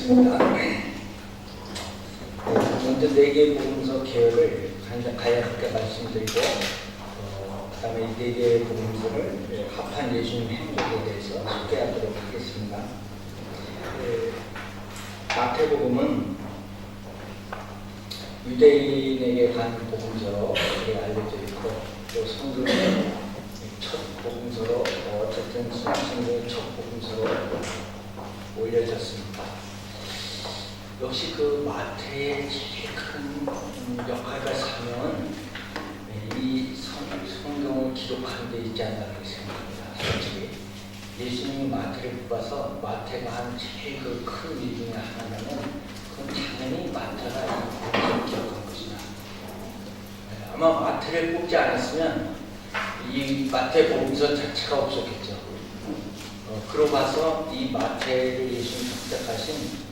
하겠습니다. 먼저 4개의 복음서 계열을 간략하게 말씀드리고 그 다음에 이 4개의 복음서를 합한 예수님 행적에 대해서 소개하도록 하겠습니다. 마태복음은 유대인에게 간 복음서로 알려져 있고 또 성경의 첫 복음서로 어쨌든 신약성경의 첫 복음서로 올려졌습니다. 역시 그 마태의 제일 큰 역할과 사명은 이 성경을 기록하는 데 있지 않나 그렇게 생각합니다. 솔직히 예수님이 마태를 뽑아서 마태가 한 제일 큰 일 중에 하나는 그건 당연히 마태가 이 복음서를 기록한 것이다. 아마 마태를 뽑지 않았으면 이 마태 복음서 자체가 없었겠죠. 그러고 봐서 이 마태를 예수님이 선택하신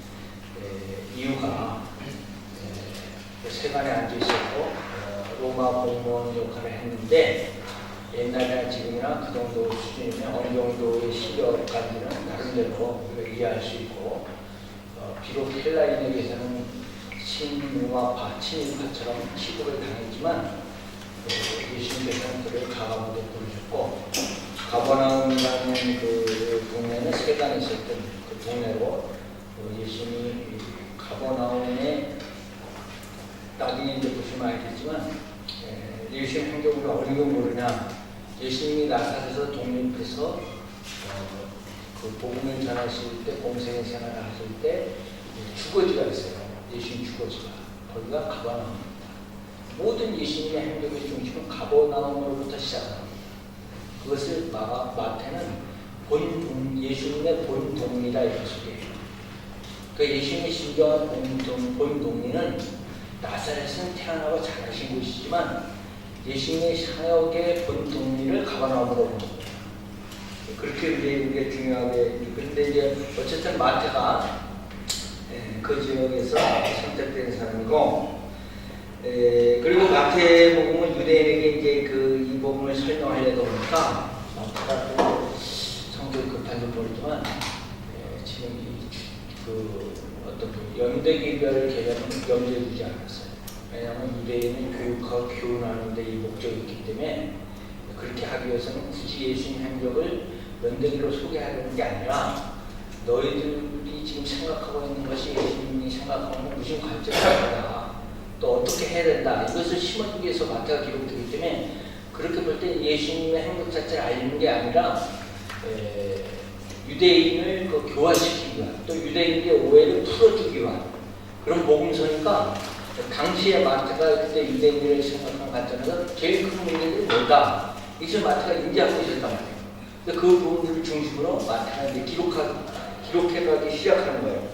이유가 세관에 앉아 있었고 로마 공무원 역할을 했는데 옛날이나 지금이나 그 정도 수준이면 어느 정도의 실력까지는 나름대로 우리가 이해할 수 있고 비록 헬라인에게서는 친로마파, 친일파처럼 취급을 당했지만 예수님께서는 그를 가버나움으로 부르셨고 가버나움이라는 그 동네는 세관에 있었던 그 동네로 예수님이 가버나움에 나중에 이제 보시면 알겠지만 예수님 행적을 어느 정도 모르냐 예수님이 나사렛에서 독립해서 그 복음을 전하실 때 공생 생활을 하실 때 주거지가 있어요. 예수님 주거지가 거기가 가버나움입니다. 모든 예수님의 행적의 중심은 가버나움으로부터 시작합니다. 그것을 마태는 예수님의 본동리라 이렇게 소개해요. 그 예수님의 진정한 본동리는 나사렛은 태어나고 자라신 곳이지만 예수님의 사역의 본동리를 가버나움으로 본 겁니다. 그렇게 우리에게 중요하게 그런데 이제 어쨌든 마태가 그 지역에서 선택된 사람이고 그리고 마태복음은 유대인에게 이제 이 복음을 설명하려다 보니까 마태가 또 성격이 급한지 모르지만 지금 어떤 연대기별 개념은 염두에 두지 않았어요. 왜냐하면 유대인은 교육하고 교훈하는 데 이 목적이 있기 때문에 그렇게 하기 위해서는 굳이 예수님 행적을 연대기로 소개하려는 게 아니라 너희들이 지금 생각하고 있는 것이 예수님이 생각하는 무슨 관점이다. 또 어떻게 해야 된다. 이것을 심어주기 위해서 마태가 기록되기 때문에 그렇게 볼 때 예수님의 행적 자체를 알리는 게 아니라 유대인을 교화시키기 위한 또 유대인의 오해를 풀어주기 위한 그런 복음서니까 당시에 마태가 그때 유대인들을 생각한 관점에서 제일 큰 문제들이 뭐다. 이것을 마태가 인지하고 있었단 말이에요. 그 부분을 중심으로 마태가 이제 기록해가기 시작하는 거예요.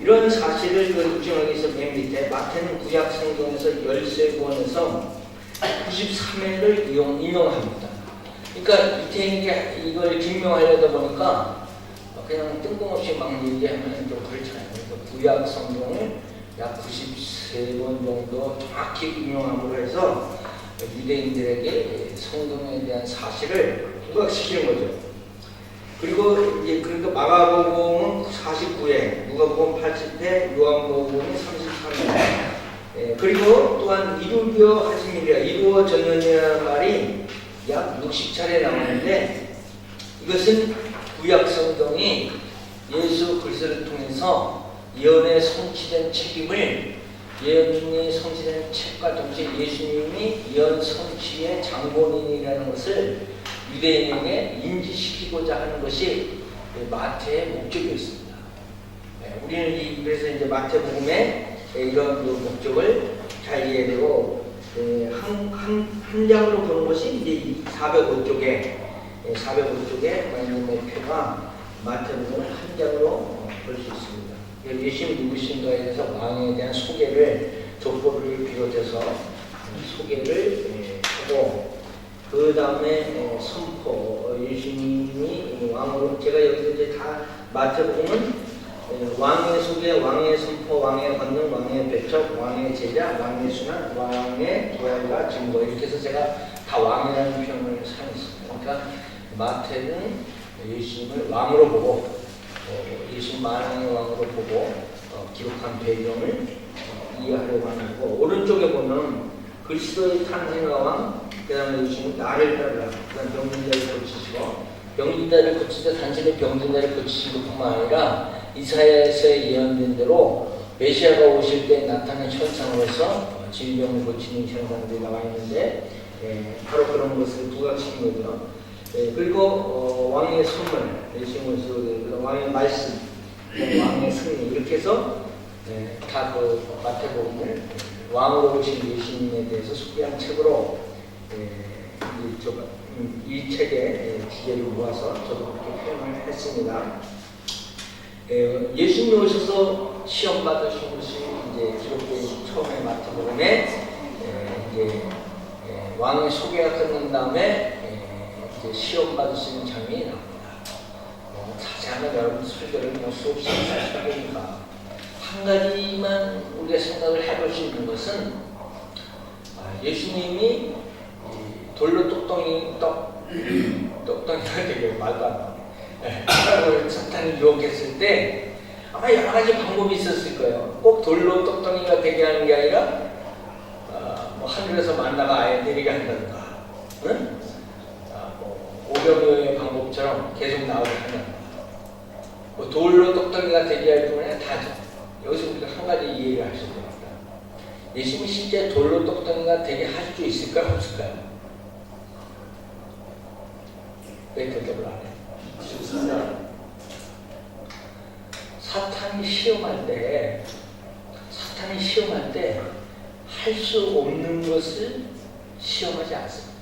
이런 사실을 입증하기 위해서 맨 밑에 마태는 구약 성경에서 13권에서 93회를 인용합니다. 그러니까 이태인에게 이걸 증명하려다 보니까 그냥 뜬금없이 막 얘기하면 좀 그렇잖아요. 그러니까 구약 성경을 약 93번 정도 정확히 인용함으로 해서 유대인들에게 성경에 대한 사실을 부각시키는 거죠. 그리고 이제 그러니까 마가복음은 49회, 누가복음 80회, 요한복음은 33회. 그리고 또한 이루어졌느냐는 말이 약 60차례 나오는데 이것은 구약 성경이 예수 그리스도를 통해서 예언에 성취된 책임을 예언이 성취된 책과 동시에 예수님이 예언 성취의 장본인이라는 것을 유대인에게 인지시키고자 하는 것이 마태의 목적이었습니다. 우리는 그래서 이제 마태복음의 이런 목적을 잘 이해되고 한 장으로 보는 것이 이제 405쪽에 하나님의 표가 마태복음을 한 장으로 볼 수 있습니다. 예수님이 누구신가에 대해서 왕에 대한 소개를 족보를 비롯해서 소개를 하고 그 다음에 선포 예수님이 왕으로 제가 여기서 이제 다 마태복음은 왕의 소개, 왕의 선포, 왕의 권능, 왕의 배척, 왕의 제자, 왕의 순환, 왕의 부활과 증거 이렇게 해서 제가 다 왕이라는 표현을 사용했습니다. 그러니까 마태는 예수님을 왕으로 보고 예수 만왕의 왕으로 보고 기록한 배경을 이해하려고 하는 거고, 오른쪽에 보면 그리스도의 탄생과 왕, 그 다음에 예수님은 나를 따르라, 그 다음 병든 자를 고치시고, 병든 자를 고칠 때 단순히 병든 자를 고치신 것뿐만 아니라 이사야서에 예언된 대로 메시아가 오실 때 나타난 현상으로서 질병을 고치는 현상들이 나와 있는데, 바로 그런 것을 부각시킨 거죠. 그리고 왕의 선물, 예수님께서 왕의 말씀, 왕의 승리, 이렇게 해서 다 그 마태복음을 왕으로 오신 예수님에 대해서 소개한 책으로 이 책의 주제를 모아서 저도 그렇게 표현을 했습니다. 예수님이 오셔서 시험 받으신 것이 이제 기록된 처음에 마태복음에 이제 왕의 소개가 끝난 다음에 이제 시험 받으시는 장면이 나옵니다. 자세하면 여러분 설교를 수없이 할 설교니까 한 가지만 우리가 생각을 해볼 수 있는 것은 예수님이 돌로 똑똑이가 되게 말도 안 나와요. 사탄이 유혹했을 때 아마 여러 가지 방법이 있었을 거예요. 꼭 돌로 똑똑이가 되게 하는 게 아니라 뭐 하늘에서 만나가 아예 내리게 한다든가, 응? 오병이어의 방법처럼 계속 나오게 한다든가, 뭐 돌로 똑똑이가 되게 할 뿐만 아니라 다죠. 여기서 우리가 한 가지 이해를 하셔야 됩니다. 예수님이 실제 돌로 똑똑이가 되게 할 수 있을까요? 없을까요? 왜 대답을 안 해요? 사탄이 시험할 때 할 수 없는 것을 시험하지 않습니다.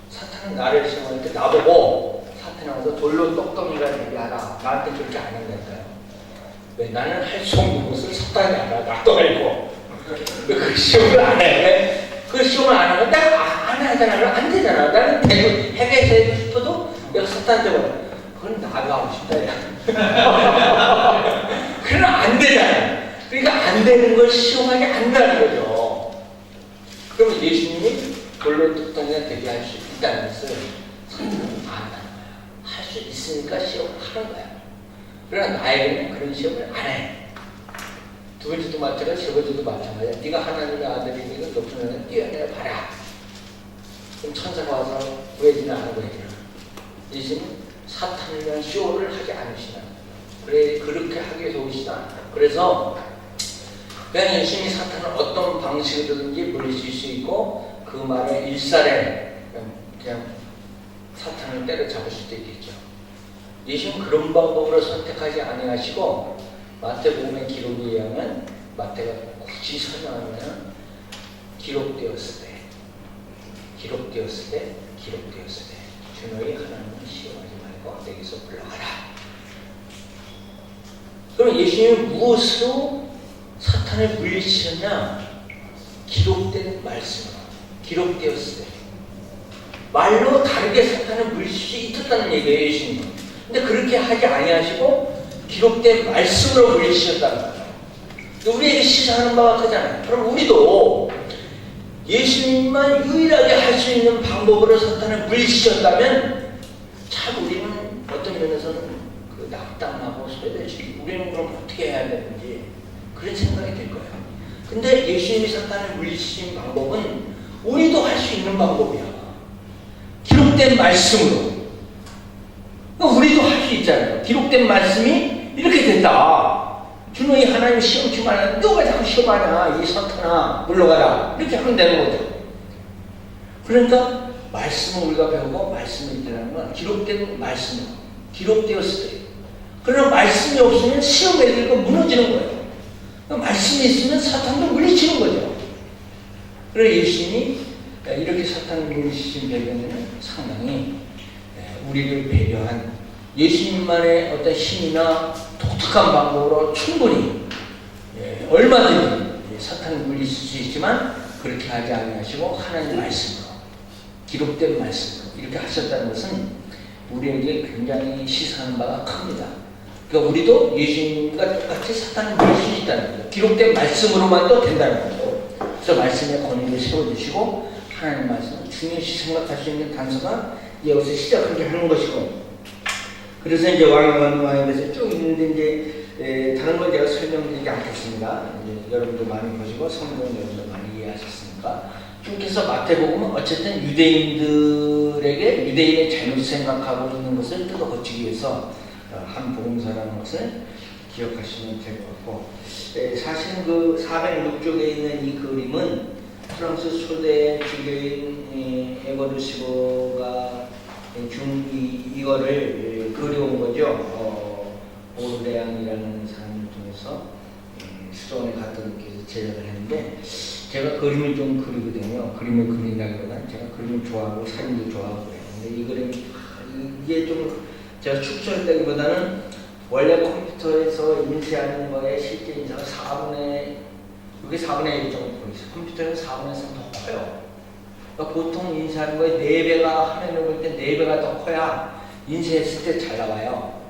사탄은 나를 시험할 때 나보고 사탄이 와서 돌로 똑똑이가 되게 하라, 나한테 그렇게 안 한다니까요. 왜? 나는 할 수 없는 것을 사탄이 알아. 나도 알고. 왜 그 시험을 안 해? 그 시험을 안 하면 내가 안 하잖아. 안 되잖아. 나는 대부분 해결해야 싶어도 내가 사탄한테 말해. 그건 나도 하고 싶다. 그러면 안 되잖아. 그러니까 안 되는 걸 시험하게 한다는 거죠. 그러면 예수님이 돌로 똑똑이가 되게 할 수 있다는 것을 사탄은 안다는 거야. 할 수 있으니까 시험을 하는 거야. 그러나 나에게는 그런 시험을 안 해. 두 번째도 마찬가지야, 세 번째도 마찬가지야. 네가 하나님의 아들이니까 높은 하늘 뛰어내려 봐라. 그럼 천사가 와서 구해지는 않은 거예요. 예수님은 사탄을 위한 쇼를 하지 않으시나. 그래, 그렇게 하기 위해서 오시다 않아요. 그래서 그냥 예수님이 사탄을 어떤 방식으로든지 물리칠 수 있고 그 말을 일살에 그냥 사탄을 때려잡을 수도 있겠죠. 예수님은 그런 방법으로 선택하지 아니하시고 마태복음의 기록에 의하면 마태가 굳이 설명하면 기록되었을 때 주 너희 하나님을 시험하지 말고 내게서 물러가라. 그럼 예수님은 무엇으로 사탄을 물리치느냐? 기록된 말씀으로, 기록되었을 때 말로 다르게 사탄을 물리칠 수 있었다는 얘기예요. 예수님은. 근데 그렇게 하지 아니하시고 기록된 말씀으로 물리치셨다는 거예요. 우리에게 시사하는 바가 크잖아요. 그럼 우리도 예수님만 유일하게 할 수 있는 방법으로 사탄을 물리치셨다면 참 우리는 어떤 면에서는 그 낙담하고 소외되지. 우리는 그럼 어떻게 해야 되는지 그런 생각이 들 거예요. 근데 예수님이 사탄을 물리치신 방법은 우리도 할 수 있는 방법이야. 기록된 말씀으로. 우리도 할 수 있잖아요. 기록된 말씀이 이렇게 된다. 주님이 하나님 시험 주면 너가 자꾸 시험하냐, 이 사탄아 물러가라, 이렇게 하면 되는 거죠. 그러니까 말씀을 우리가 배우고 말씀을 있다는 건 기록된 말씀으로, 기록되었을 때. 그러나 말씀이 없으면 시험에 들고 무너지는 거예요. 말씀이 있으면 사탄도 물리치는 거죠. 그래서 예수님이 이렇게 사탄을 물리치신 배경에는 상당히 우리를 배려한 예수님만의 어떤 힘이나 독특한 방법으로 충분히 얼마든지 사탄을 물리칠 수 있지만 그렇게 하지 아니하시고 하나님의 말씀으로, 기록된 말씀으로 이렇게 하셨다는 것은 우리에게 굉장히 시사하는 바가 큽니다. 그러니까 우리도 예수님과 똑같이 사탄을 물리칠 수 있다는 거죠. 기록된 말씀으로만도 된다는 거죠. 그래서 말씀의 권위를 세워주시고 하나님의 말씀을 중요시 생각할 수 있는 단서가 여기서 시작하게 하는 것이고, 그래서 이제 왕의 것을 쭉 있는데 이제 다른 건 제가 설명드리지 않겠습니다. 이제 여러분들 많이 보시고 성경은 여러분들 많이 이해하셨으니까 쭉 해서 마태복음은 어쨌든 유대인들에게 유대인의 잘못 생각하고 있는 것을 뜯어고치기 위해서 한 복음서라는 것을 기억하시면 될 것 같고, 사실 그 406쪽에 있는 이 그림은 프랑스 초대 주교인 에버루시보가 이거를 그려온 거죠. 오르레앙이라는 사람을 통해서 수도원에 갔던 게 제작을 했는데, 제가 그림을 좀 그리거든요. 그림을 그린다기보다는 제가 그림을 좋아하고 사진도 좋아하고 그래요. 근데 이 그림 이게 좀 제가 축소했다기보다는 원래 컴퓨터에서 인쇄하는 거에 실제 인쇄가 4분의 1 정도 보이죠. 컴퓨터에서 4분의 3 더 커요. 그러니까 보통 인쇄하는 거에 4배가 화면을 볼 때 4배가 더 커야 인쇄했을 때 잘 나와요.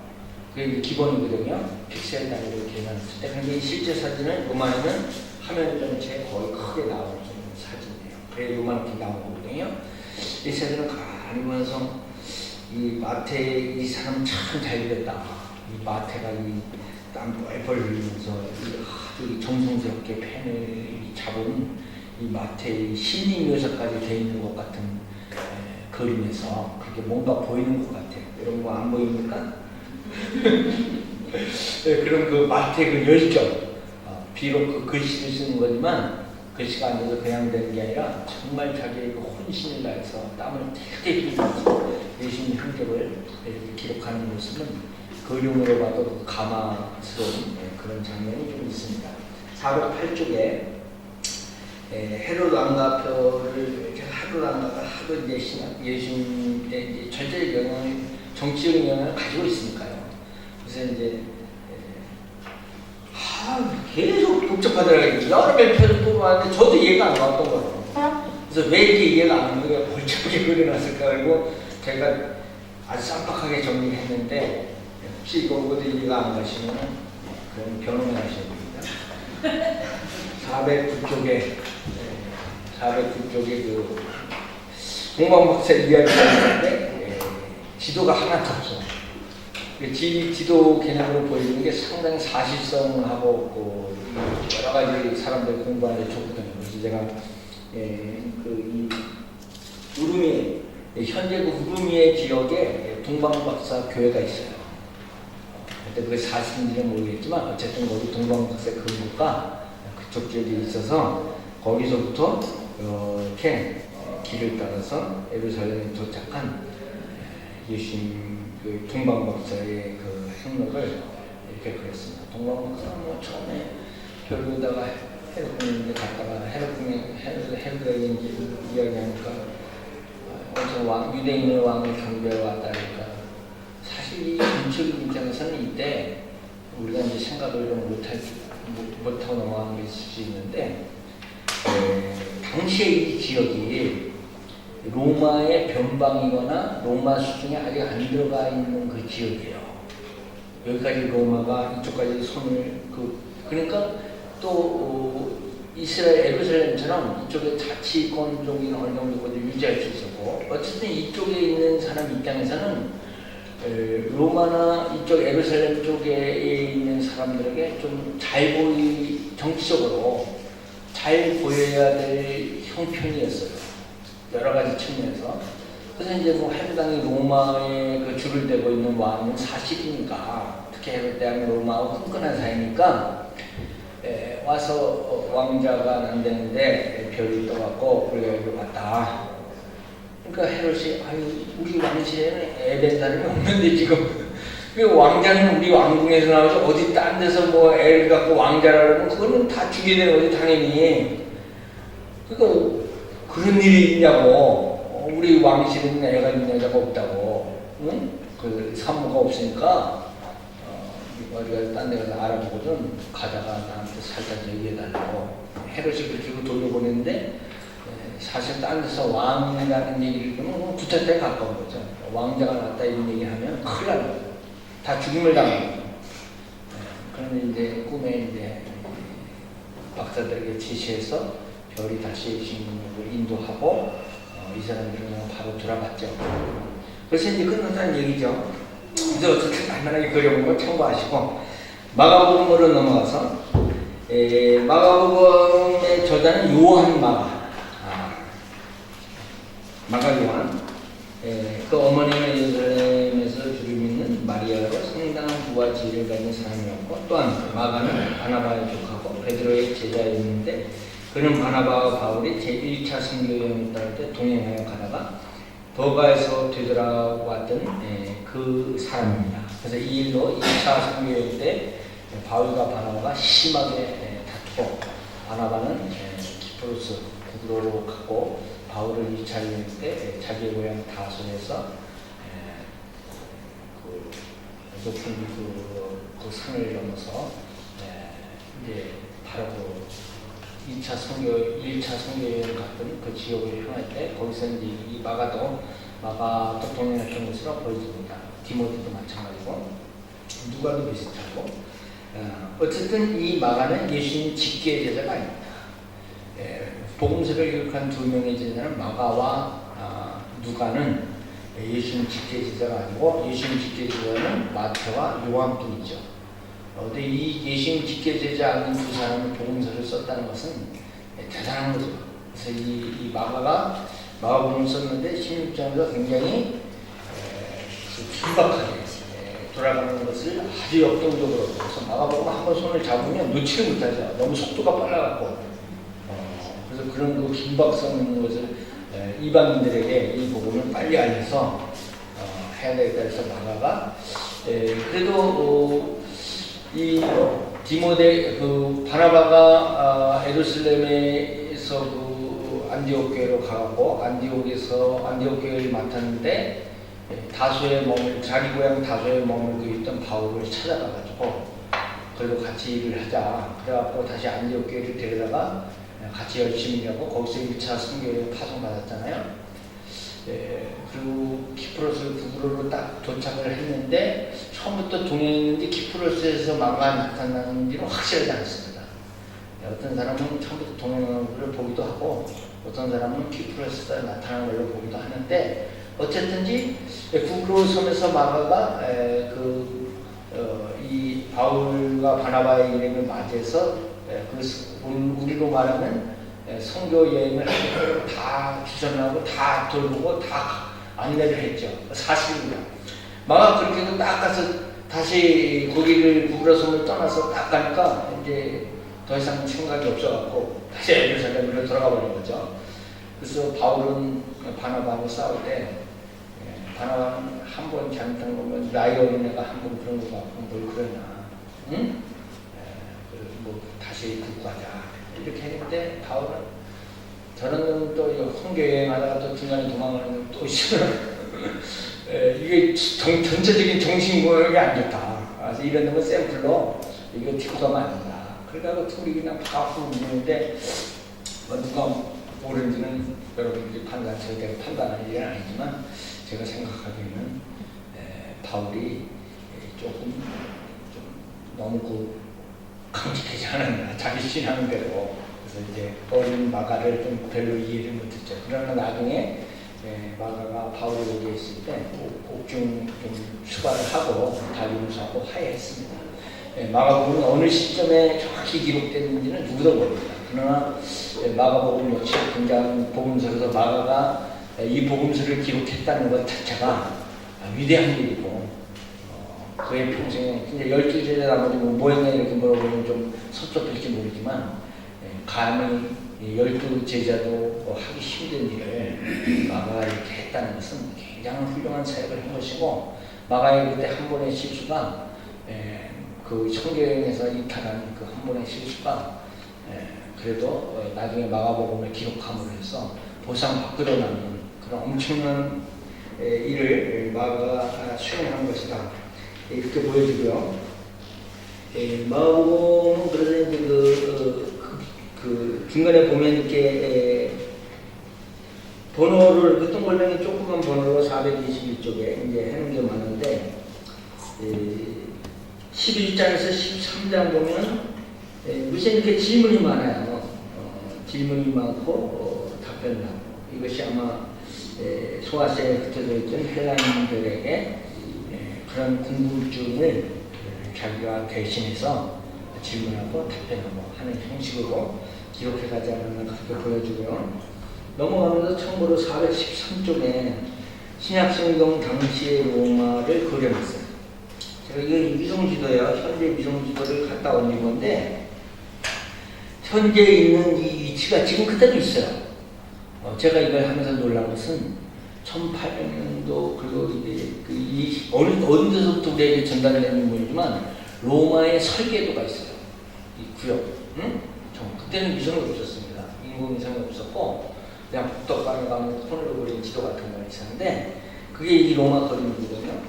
그게 기본이거든요. 픽셀 단위로 계산했을 때. 근데 실제 사진은 요만하면 화면 전체에 거의 크게 나오는 사진이에요. 그래 요만하게 나오거든요. 이 사진을 가만히 보면서 이 마태 이 사람 참 잘 그렸다. 이 마태가 이 땀 뻘뻘 흘리면서 아주 정성스럽게 펜을 잡은 이 마태의 심리 묘사까지 되어 있는 것 같은 그림에서 그렇게 뭔가 보이는 것 같아요. 여러분 뭐 안 보입니까? 네, 그런 그 마태의 그 열정, 비록 그 글씨를 쓰는 거지만 글씨가 안 돼서 그냥 되는 게 아니라 정말 자기의 그 혼신을 다해서 땀을 틸게 흘리면서 예수님 행적을 기록하는 모습은 그림으로 봐도 가마스러운 그런 장면이 좀 있습니다. 408쪽에 헤롯 왕가표를 제가 헤롯 왕가가 하도 이제 예수님의 이제 절대적 영향을 정치적인 영향을 가지고 있으니까요. 그래서 이제 계속 복잡하더라고요. 여러 멜표를 뽑아왔는데 저도 이해가 안 갔던 거예요. 그래서 왜 이렇게 이해가 안 가는 거예요? 복잡하게 그려놨을까? 그리고 제가 아주 쌈박하게 정리를 했는데 혹시 이거 보고도 이해가 안 가시면 그럼 변호해 하셔야 됩니다. 409쪽에 그 공방박사 이야기가 있는데 지도가 하나도 없어. 지도 개념으로 보여주는 게 상당히 사실성하고 그 여러 가지 사람들 공부하는 데 좋거든요. 그래서 제가 그 이 우루미 현재 그 우루미의 지역에 동방박사 교회가 있어요. 근데 그게 사실인지는 모르겠지만 어쨌든 거기 동방박사 근무가 그쪽 지역에 있어서 거기서부터 이렇게 길을 따라서 예루살렘에 도착한 예수님 그 동방박사의 그 행로를 이렇게 그렸습니다. 동방박사는 뭐 처음에 별로다가 헤르군인데 갔다가 헤르군의 이야기하니까 어디서 유대인의 왕을 경배하러 왔다니까 사실 이 정치적인 입장에서는 이때 우리가 이제 생각을 좀 못하고 넘어가는 게 있을 수 있는데 당시에 이 지역이 로마의 변방이거나 로마 수중에 아직 안 들어가 있는 그 지역이에요. 여기까지 로마가 이쪽까지 손을 그러니까 또 이스라엘 예루살렘처럼 이쪽에 자치권적인 어느 정도 유지할 수 있었고 어쨌든 이쪽에 있는 사람 입장에서는 로마나 이쪽 예루살렘 쪽에 있는 사람들에게 좀 정치적으로 잘 보여야 될 형편이었어요. 여러 가지 측면에서. 그래서 이제 뭐 헤롯당이 로마에 그 줄을 대고 있는 왕은 사실이니까, 특히 헤롯 대왕이 로마하고 끈끈한 사이니까, 와서 왕자가 안 되는데 별이 떠갖고 우리가 여기 왔다. 그러니까 헤롯이 우리 왕실에는 애된 사람이 없는데 지금 그 왕자는 우리 왕궁에서 나오지 어디 딴 데서 뭐 애를 갖고 왕자라 그러면 그거는 다 죽여야 되는 거지 당연히. 그러니까 그런 일이 있냐고. 우리 왕실에는 애가 있는 여자가 없다고. 응? 그 산모가 없으니까 우리가 딴 데 가서 알아보고는 가다가 나한테 살짝 얘기해달라고 헤롯이 그렇게 돌려보냈는데 사실 딴 데서 왕이라는 얘기를 하면 구태타에 가까운 거죠. 왕자가 났다 이런 얘기하면 큰일 나는 거죠. 다 죽임을 당하는 거죠. 그런데 이제 꿈에 이제 박사들에게 지시해서 별이 다시 예수님을 인도하고 이 사람들은 그냥 바로 돌아갔죠. 그래서 이제 끝났다는 얘기죠. 그래서 어쨌든 간단하게 그려본 거 참고하시고 마가복음으로 넘어가서 마가복음의 저자는 요한 마가 요한. 그 어머니가 예루살렘에서 주를 믿는 마리아로 상당한 부와 지혜를 가진 사람이었고, 또한 마가는 바나바의 조카고 베드로의 제자였는데, 그는 바나바와 바울이 제1차 선교 여행을 따를 때 동행하여 가다가 버가에서 되돌아왔던 그 사람입니다. 그래서 이 일로 2차 선교 여행 때 바울과 바나바가 심하게 다투고, 바나바는 키프로스 구브로로 갔고, 바울을 2차 여행 때 자기의 고향 다소에서 그 높은 그 산을 넘어서 이제 바로 그 1차 선교 여행을 갔던 그 지역을 향할 때 거기서 이제 이 마가도 동행했던 것으로 보여집니다. 디모데도 마찬가지고 누가도 비슷하고 어쨌든 이 마가는 예수님 직계 제자가 아닙니다. 복음서를 기록한 두 명의 제자는 마가와 누가는 예수님 직계 제자가 아니고 예수님 직계 제자는 마태와 요한뿐이죠. 근데 이 예수님 직계 제자 아닌 두 사람이 복음서를 썼다는 것은 대단한 거죠. 그래서 이 마가복음을 썼는데 16장에서 굉장히 긴박하게 돌아가는 것을 아주 역동적으로, 그래서 마가복음 한번 손을 잡으면 놓지를 못하죠. 너무 속도가 빨라갖고. 그래서 그런 그 긴박성 있는 것을 이방인들에게 이 복음을 빨리 알려서 해야 되겠다 해서 마가가 그래도 이 디모데 그 바나바가 예루살렘에서 그 안디옥 교회로 가고 안디옥 교회를 맡았는데 자기 고향 다소에 머물고 있던 바울을 찾아가가지고 그래도 같이 일을 하자. 그래갖고 다시 안디옥 교회를 데려다가 같이 열심히 일하고 거기서 1차 선교에 파송받았잖아요. 그리고 키프로스 구브로로 딱 도착을 했는데 처음부터 동행했는데 키프로스에서 마가 나타나는지는 확실하지 않습니다. 어떤 사람은 처음부터 동행하는 걸 보기도 하고 어떤 사람은 키프로스에서 나타나는 걸로 보기도 하는데 어쨌든지 구브로 섬에서 마가가 이 바울과 바나바의 일행을 맞이해서 우리로 말하면 선교 여행을 다 주선하고 다 돌보고 다 안내를 했죠. 사실입니다. 마가 그렇게 해도 딱 가서 다시 거기를 구브로섬을 떠나서 딱 가니까 이제 더 이상 생각이 없어갖고 다시 예루살렘으로 돌아가 버린 거죠. 그래서 바울은 바나바하고 싸울 때 바나바는 한 번 잘못한 거면 나이 어린 애가 한 번 그런 거 같고 뭘 그러나 응? 뭐 다시 듣고 가자 이렇게 했는데 바울은 저는 또 선교 여행하다가 또 중간에 도망가는 또 싫어. 이게 전체적인 정신공격이 안 좋다. 그래서 이런 놈은 샘플로 이거 튀고 가면 안 된다. 그러다가 둘이 그냥 파고 움직이는데 누가 옳은지는 여러분들이 제가 판단할 일은 아니지만 제가 생각하기에는 바울이 조금 너무 강직하지 않았나, 자기 신앙대로. 그래서 이제 어린 마가를 좀 별로 이해를 못했죠. 그러나 나중에 마가가 바울이 여기 있을 때 옥중 좀 추가를 하고 달리면서 화해했습니다. 마가복음은 어느 시점에 정확히 기록됐는지는 누구도 모릅니다. 그러나 마가복음 역시 굉장히 복음서에서 마가가 이 복음서를 기록했다는 것 자체가 위대한 일이고 그의 평생에 이제 12제자 나머지 뭐였냐 이렇게 물어보면 좀 섭섭할지 모르지만 감히 12제자도 하기 힘든 일을 마가가 이렇게 했다는 것은 굉장히 훌륭한 사역을 한 것이고 마가의 그때 한 번의 실수가 그 성경에서 이탈한 그 한 번의 실수가 그래도 나중에 마가복음을 기록함으로 해서 보상받기로 남는 그런 엄청난 일을 마가가 수행한 것이다. 이렇게 보여지고요. 마가복음은 그래서 이제 그 중간에 보면 이렇게 번호를 그 동글뱅이 조그만 번호로 421쪽에 이제 해놓은 게 많은데 11장에서 13장 보면 무슨 이렇게 질문이 많아요. 질문이 많고 답변을 하고 이것이 아마 소아시아에 흩어져 있던 헬라인들에게 그런 궁금증을 자기가 대신해서 질문하고 답변하고 하는 형식으로 기록해가지 않았나 그렇게 보여주고요. 넘어가면서 참고로 413쪽에 신약성경 당시의 로마를 그려놨어요. 제가 이거 위성지도예요. 현재 위성지도를 갖다 올린 건데 현재 있는 이 위치가 지금 그대로 있어요. 제가 이걸 하면서 놀란 것은 1800년도 그리고 이게 어느 데서부터 우리에게 전달되는 모르지만 로마의 설계도가 있어요. 이 구역. 응? 그때는 위성이 없었습니다. 인공위성이 없었고 그냥 북덕강에 가면 손으로 그린 지도 같은 거 있었는데 그게 이 로마 거리거든요.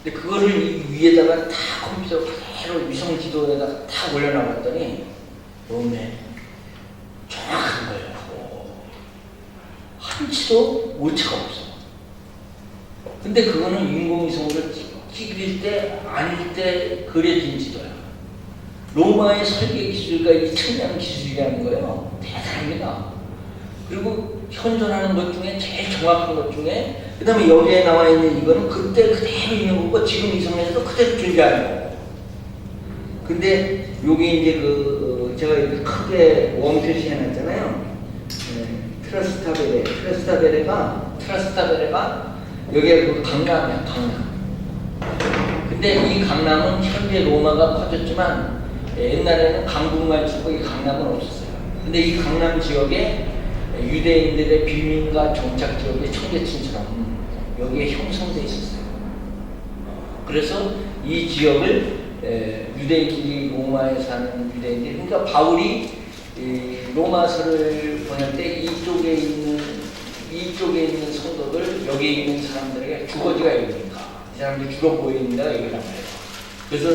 근데 그거를 이 위에다가 다 컴퓨터 그대로 위성 지도에다가 다 올려놔봤더니 로마에 정확한 거예요. 한치도 오차가 없어. 근데 그거는 인공위성으로 찍을 때 아닐 때 그려진 지도야. 로마의 설계 기술과 이 첨단 기술이라는 거예요. 대단합니다. 그리고 현존하는 것 중에 제일 정확한 것 중에 그 다음에 여기에 나와 있는 이거는 그때 그대로 있는 거고 지금 이 성에서도 그대로 존재하는 거고. 근데 요게 이제 제가 이렇게 크게 원 표시해놨잖아요. 트라스타베레가 여기에 그 강남이야, 강남. 근데 이 강남은 현재 로마가 커졌지만 옛날에는 강북만 쓰고 이 강남은 없었어요. 근데 이 강남 지역에 유대인들의 빌민가 정착 지역의 청계천처럼 여기에 형성되어 있었어요. 그래서 이 지역을 유대인들이 로마에 사는 유대인들, 그러니까 바울이 로마서를 보낼 때 이쪽에 있는 성도들, 여기에 있는 사람들에게 주거지가 여기니까 이 사람들이 주로 보이는 데가 여기란 말이에요. 그래서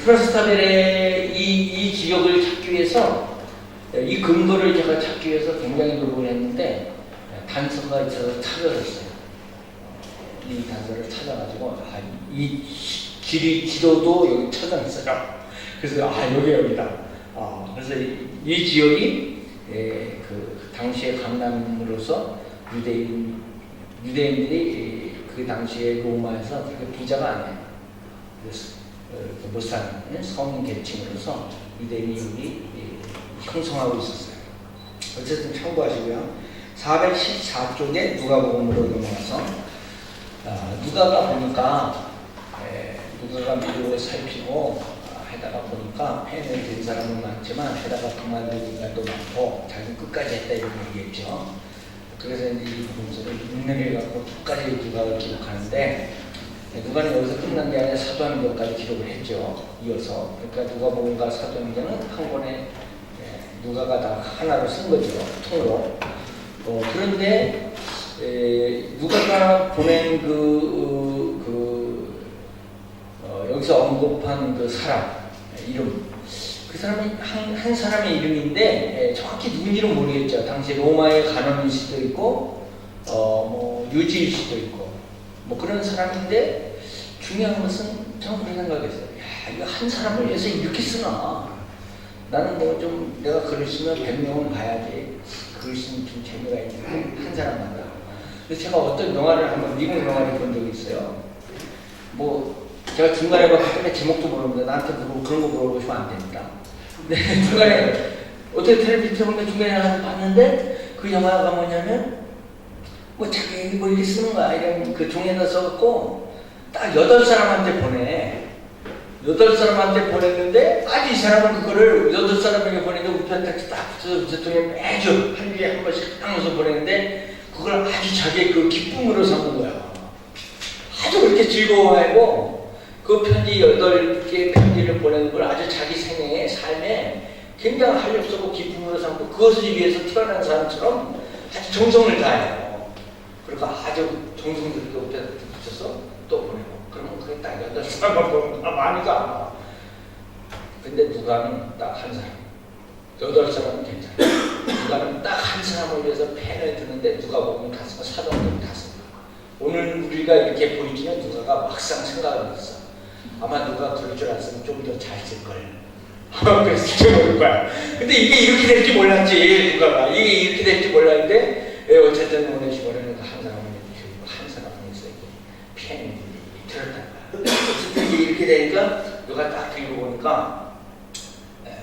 트라스타베레 이 지역을 찾기 위해서 이 근거를 제가 찾기 위해서 굉장히 노력을 했는데 단서가 있어서 찾아졌어요. 이 단서를 찾아가지고 이 지도도 여기 찾아냈어요. 그래서 여기다. 그래서 이 지역이 그 당시의 강남으로서 유대인들이 그 당시에 로마에서 그렇게 부자가 아니에요. 그래서 못 사는 서민 계층으로서 유대인이 여기 형성하고 있었어요. 어쨌든 참고하시고요. 414쪽에 누가복음으로 넘어가서 누가가 보니까 누가가 미국을 살피고 해다가 보니까 팬을 든 사람은 많지만 해다가 그만둔 인간도 많고 자기는 끝까지 했다 이런 얘기했죠. 그래서 이제 이 부분서를 인내를 갖고 끝까지 누가를 기록하는데 누가는 여기서 끝난 게 아니라 사도행전까지 기록을 했죠. 이어서. 그러니까 누가복음과 사도행전은 한 권에 누가가 다 하나로 쓴 거죠. 통으로. 그런데 누가가 보낸 여기서 언급한 그 사람 이름, 그 사람이 한 사람의 이름인데 정확히 누군지는 모르겠죠. 당시 로마의 간원일 수도 있고 유지일 수도 있고 뭐 그런 사람인데 중요한 것은 저는 그런 생각했어요. 야, 이거 한 사람을 위해서 이렇게 쓰나? 나는 뭐 좀 내가 글을 쓰면 100명은 봐야지 글을 쓰면 좀 재미가 있는데 한 사람마다. 그래서 제가 어떤 영화를 한번 미국 영화를 본 적이 있어요. 뭐 제가 중간에 봤기 때문에 제목도 모르는데 나한테 그런 거 물어보시면 안 됩니다. 근데 중간에 어떻게 텔레비전 보니까 중간에 하나 봤는데 그 영화가 뭐냐면 뭐 자기 뭐 이렇게 쓰는 거야. 이런 그 종이에다 써갖고 딱 8사람한테 보내. 8사람한테 보냈는데 아주 이 사람은 그거를 8사람에게 보내는데 우편택시 딱 붙여서 우체통에 매주 한 주에 한 번씩 딱 넣어서 보내는데 그걸 아주 자기의 그 기쁨으로 삼는 거야. 아주 그렇게 즐거워하고 그 편지 8개의 편지를 보내는 걸 아주 자기 생애의 삶에 굉장히 활력소고 기쁨으로 삼고 그것을 위해서 태어난 사람처럼 아주 정성을 다해요. 그리고 아주 정성스럽게 우편에 붙여서 또 보내고 그러면 그게 딱 8사람만 보면 많이가 안 와. 근데 누가는 딱 한 사람. 8사람은 괜찮아요. 누가는 딱 한 사람을 위해서 펜을 드는데 누가 보면 가슴을 사정을 탔습니다. 오늘 우리가 이렇게 보이지만 누가가 막상 생각을 했어. 아마 누가 그럴 줄 알았으면 좀 더 잘 쓸걸. 그래서 지켜볼 거야. 근데 이게 이렇게 될지 몰랐지, 누가가. 이게 이렇게 될지 몰랐는데, 어쨌든 오늘 시골에는 한 사람을 있어요. 한 사람을 있어요. 펜. 그렇게 되니까 누가 딱 읽어보니까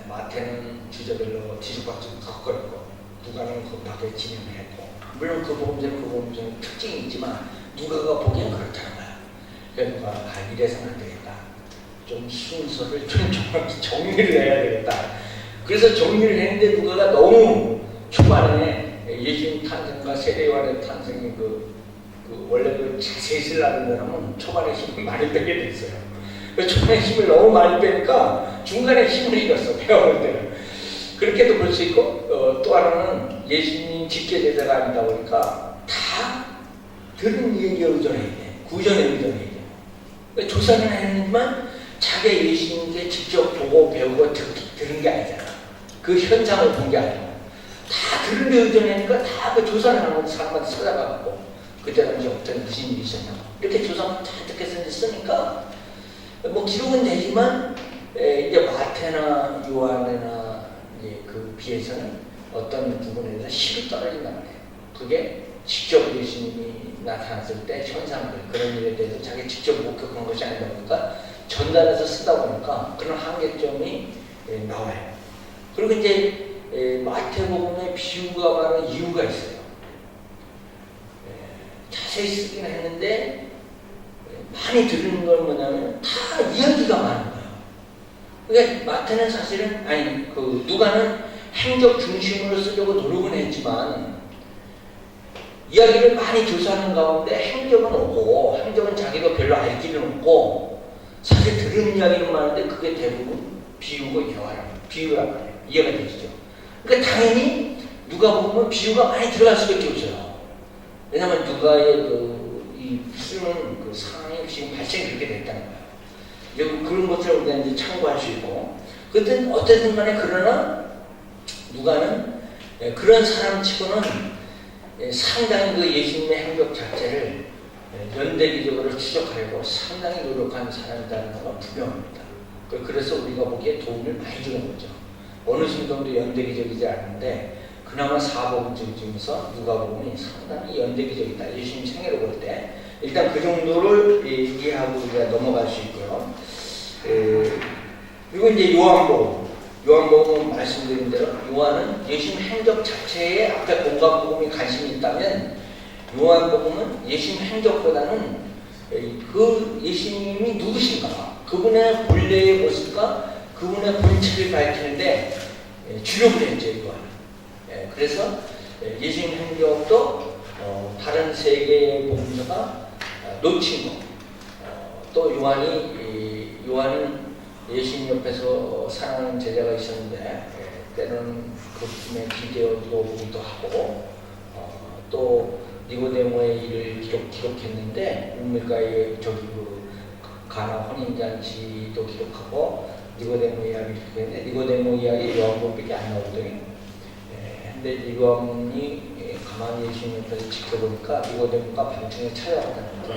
마태는 주제별로 뒤죽박죽 걷거리고 누가는 그 밖에 진행을 했고, 물론 그 복음서는 특징이 있지만 누가가 보기엔 그렇다는 거야. 그래서 누가 이래서는 안 되겠다. 좀 순서를 좀 정확히 정리를 해야 되겠다. 그래서 정리를 했는데 누가가 너무 초반에 예수님 탄생과 세례요한의 탄생이 원래 자세히 쓰려는 사람은 초반에 힘을 많이 빼게 됐어요. 초반에 힘을 너무 많이 빼니까 중간에 힘을 잃었어, 배워볼 때는. 그렇게도 볼 수 있고, 또 하나는 예수님 직계 제자가 아니다 보니까 다 들은 얘기에 의존해야 돼. 구전에 의존해야 돼. 조사는 했지만 자기 예수님께 직접 보고 배우고 들은 게 아니잖아. 그 현상을 본 게 아니고 다 들은 데 의존하니까 다 그 조사를 하는 사람한테 찾아가고 그때 당시 어떤 무슨 일이 있었냐 이렇게 조사만 다 듣겠는지 쓰니까 뭐 기록은 되지만 이제 마태나 요한이나 이제 그 비해서는 어떤 부분에 대해서 실이 떨어진단 말이에요. 그게 직접 예수님이 나타났을 때 현상들 그런 일에 대해서 자기 직접 목격한 것이 아니다 보니까 전달해서 쓰다 보니까 그런 한계점이 나와요. 그리고 이제 마태복음에 비유가 많은 이유가 있어요. 자세히 쓰긴 했는데 많이 들은 건 뭐냐면 다 이야기가 많은 거예요. 그러니까 마태는 사실은 누가는 행적 중심으로 쓰려고 노력은 했지만 이야기를 많이 조사하는 가운데 행적은 없고 행적은 자기가 별로 알 길은 없고 사실 들은 이야기는 많은데 그게 대부분 비유고 비유란 말이에요. 이해가 되시죠? 그러니까 당연히 누가 보면 비유가 많이 들어갈 수밖에 없어요. 왜냐하면 누가의 이 쓰는 그 상황이 지금 발생이 그렇게 됐다는 거예요. 그런 것들을 우리가 이제 참고할 수 있고, 그때 어쨌든 간에 그러나 누가는 그런 사람치고는 상당히 그 예수님의 행적 자체를 연대기적으로 추적하려고 상당히 노력한 사람이라는 건 분명합니다. 그래서 우리가 보기에 도움을 많이 주는 거죠. 어느 순간도 연대기적이지 않은데 그나마 사복음 중에서 누가복음이 상당히 연대기적이다. 예수님 생애로 볼 때 일단 그 정도를 이해하고 우리가 넘어갈 수 있고요. 그리고 이제 요한복음은 말씀드린 대로 요한은 예수님 행적 자체에 앞에 공간복음이 관심이 있다면 요한복음은 예수님 행적보다는 그 예수님이 누구신가 그분의 본래의 모습과 그분의 본체를 밝히는데 주력을 했죠. 요한은. 그래서 예수님 행적도 다른 세 개의 복음서가 놓친 거. 또 요한은 예수님 옆에서 사랑하는 제자가 있었는데 때로는 그분의 기대어도 보기도 하고 또 니고데모의 일을 기록했는데 운명가의 가나 혼인잔치도 기록하고 니고데모 이야기를 기록했는데 니고데모 이야기 요한복음밖에 안 나오더니 근데 요한이 가만히 예수님 옆에서 지켜보니까 니고데모가 밤중에 찾아왔다는 거죠.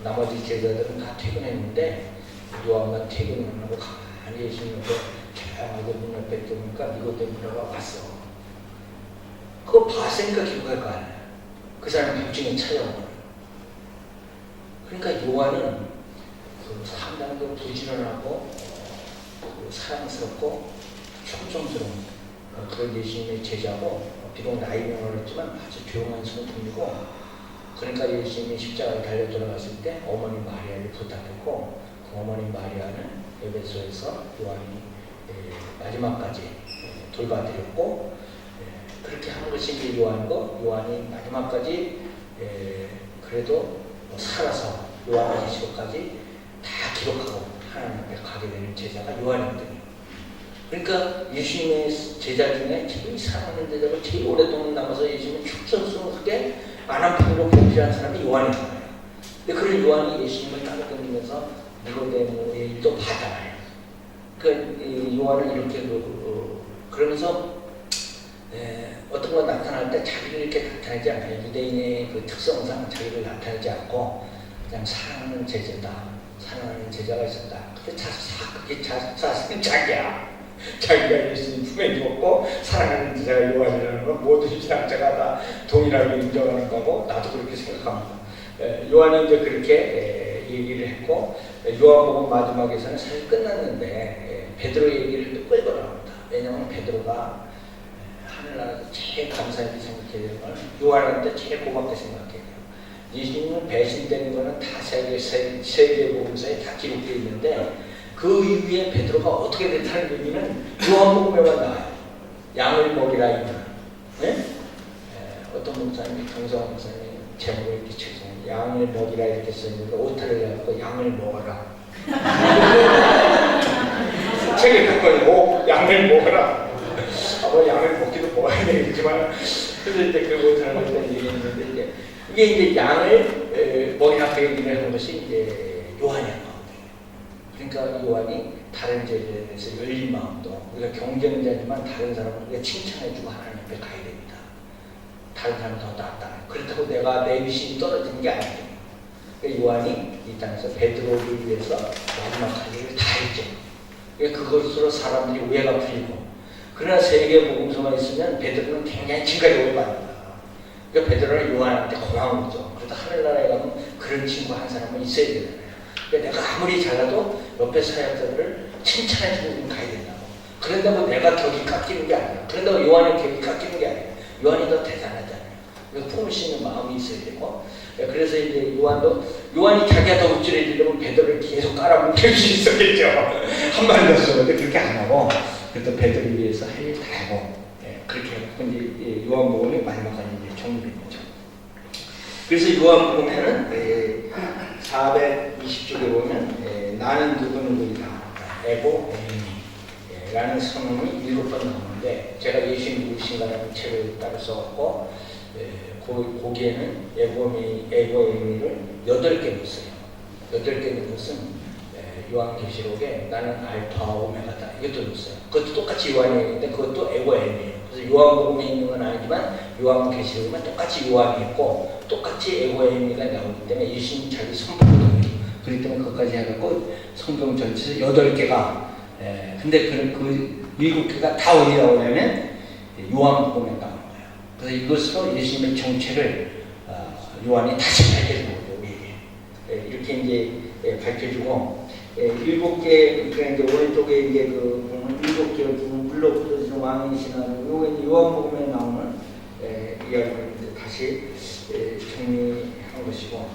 나머지 제자들은 다 퇴근했는데 요한만 퇴근을 하고 가만히 예수님 옆에 조용하게 문 옆에 뜨니까 니고데모가 왔어. 그거 봤으니까 기록할 거 아니야. 그 사람이 밤중에 찾아온 거야. 그러니까 요한은 상당히 부지런하고 사랑스럽고 충성스러운 그런 예수님의 제자고 비록 나이는 어렸지만 아주 조용한 성품이고 그러니까 예수님이 십자가에 달려 돌아갔을 때 어머니 마리아를 부탁했고 그 어머니 마리아는 에베소에서 요한이 마지막까지 돌봐드렸고 그렇게 하는 것이 이제 요한이고 요한이 마지막까지 그래도 살아서 요한의 시속까지 다 기록하고 하나님 앞에 가게 되는 제자가 요한이거든요. 그러니까 예수님의 제자 중에 제일 사랑하는 제자가 제일 오랫동안 남아서 예수님을 축성스럽게 안암판으로 보필한 사람이 요한인 거예요. 근데 그런 요한이 예수님을 따라다니면서 니고데모의 일도 받아요. 그 요한은 이렇게 그러면서 어떤 거 나타날 때 자기를 이렇게 나타내지 않아요. 유대인의 그 특성상 자기를 나타내지 않고 그냥 사랑하는 제자다. 사랑하는 제자가 있었다. 근데 그게 자신은 자기야. 자기가 예수님 품에 누웠고 사랑하는 제자가 요한이라는 건 모든 신학자가 다 동일하게 인정하는 거고 나도 그렇게 생각합니다. 요한이 이제 그렇게 얘기를 했고 요한복음 마지막에서는 사실 끝났는데 베드로 얘기를 또 끌고 나옵니다. 왜냐하면 베드로가 하늘나라에서 제일 감사하게 생각해야 되는 건 요한한테 제일 고맙게 생각해야 돼요. 예수님은 배신되는 거는 다 세계복음서에 다 기록되어 있는데 그 이후에 베드로가 어떻게 됐다는 얘기는 요한복음에만 나와요. 양을 먹이라 이거는. 네? 어떤 목사님이 정성환 목사님이 제목을 이렇게 치잖아요. 양을 먹이라 이렇게 써있는데 오타를 내갖고 양을 먹어라. 책에 갖고 양을 먹어라. 뭐 양을 먹기도 먹어야 되겠지만 그래서 이제 그 오타를 갖다 얘기했는데 이게 이제 양을 먹이라 그 얘기를 하는 것이 이제 요한이야. 그러니까 요한이 다른 제자에 대해서 열린 마음도 우리가 경쟁자지만 다른 사람을 우리가 칭찬해주고 하나님 앞에 가야 됩니다. 다른 사람은 더 낫다. 그렇다고 내가 내 위신이 떨어지는 게 아니에요. 그러니까 요한이 이 땅에서 베드로를 위해서 마지막 할 일을 다 했죠. 그러니까 그것으로 사람들이 오해가 풀리고 그러나 세계 복음서가 있으면 베드로는 굉장히 지가력을 받는다. 그러니까 베드로는 요한한테 고마운 거죠. 그래도 하늘나라에 가면 그런 친구 한 사람은 있어야 되잖아요. 그러니까 내가 아무리 잘라도 옆에 사역자들을 칭찬해주고 가야 된다고. 그런다고 내가 격이 깎이는 게 아니야. 그런다고 요한의 격이 깎이는 게 아니야. 요한이 더 대단하잖아요. 품을 수 있는 마음이 있어야 되고. 그래서 이제 요한이 자기가 더 우쭐해지려면 베드로를 계속 깔아뭉갤 수 있었겠죠. 한마디 더 쓰는데 그렇게 안 하고 그래도 베드로를 위해서 할 일 다 하고 그렇게 해서 이제 요한복음이 마지막까지 이제 정리된 거죠. 그래서 요한복음에는 420쪽에 보면 나는 누구누구이다 에고 에이미 라는 성음이 7번 나오는데 제가 예수님 누구신가라는 책을 따로 써갖고 거기에는 에고 에이미를 8개 넣었어요. 8개 넣은 것은 요한계시록에 나는 알파와 오메가다 이것도 넣었어요. 그것도 똑같이 요한이 있는데 그것도 에고 에이미예요. 그래서 요한복음에 있는 건 아니지만 요한계시록은 똑같이 요한이 있고 똑같이 에고 에이미가 나오기 때문에 예수님 자기 선포거든요. 그렇기 때문에 그것까지 해갖고 성경 전체에서 8개가 근데 그 7개가 다 어디 나오냐면 요한복음에 나오는 거예요. 그래서 이것으로 예수님의 정체를 요한이 다시 밝혀주는 거죠. 우리에게. 이렇게 이제 밝혀주고 7개 그러니까 이제 오른쪽에 이제 그 보면 7개를 두고 물로 부러지는 왕이시나요. 요게 요한복음에 나오는 이야기를 다시 정리한 것이고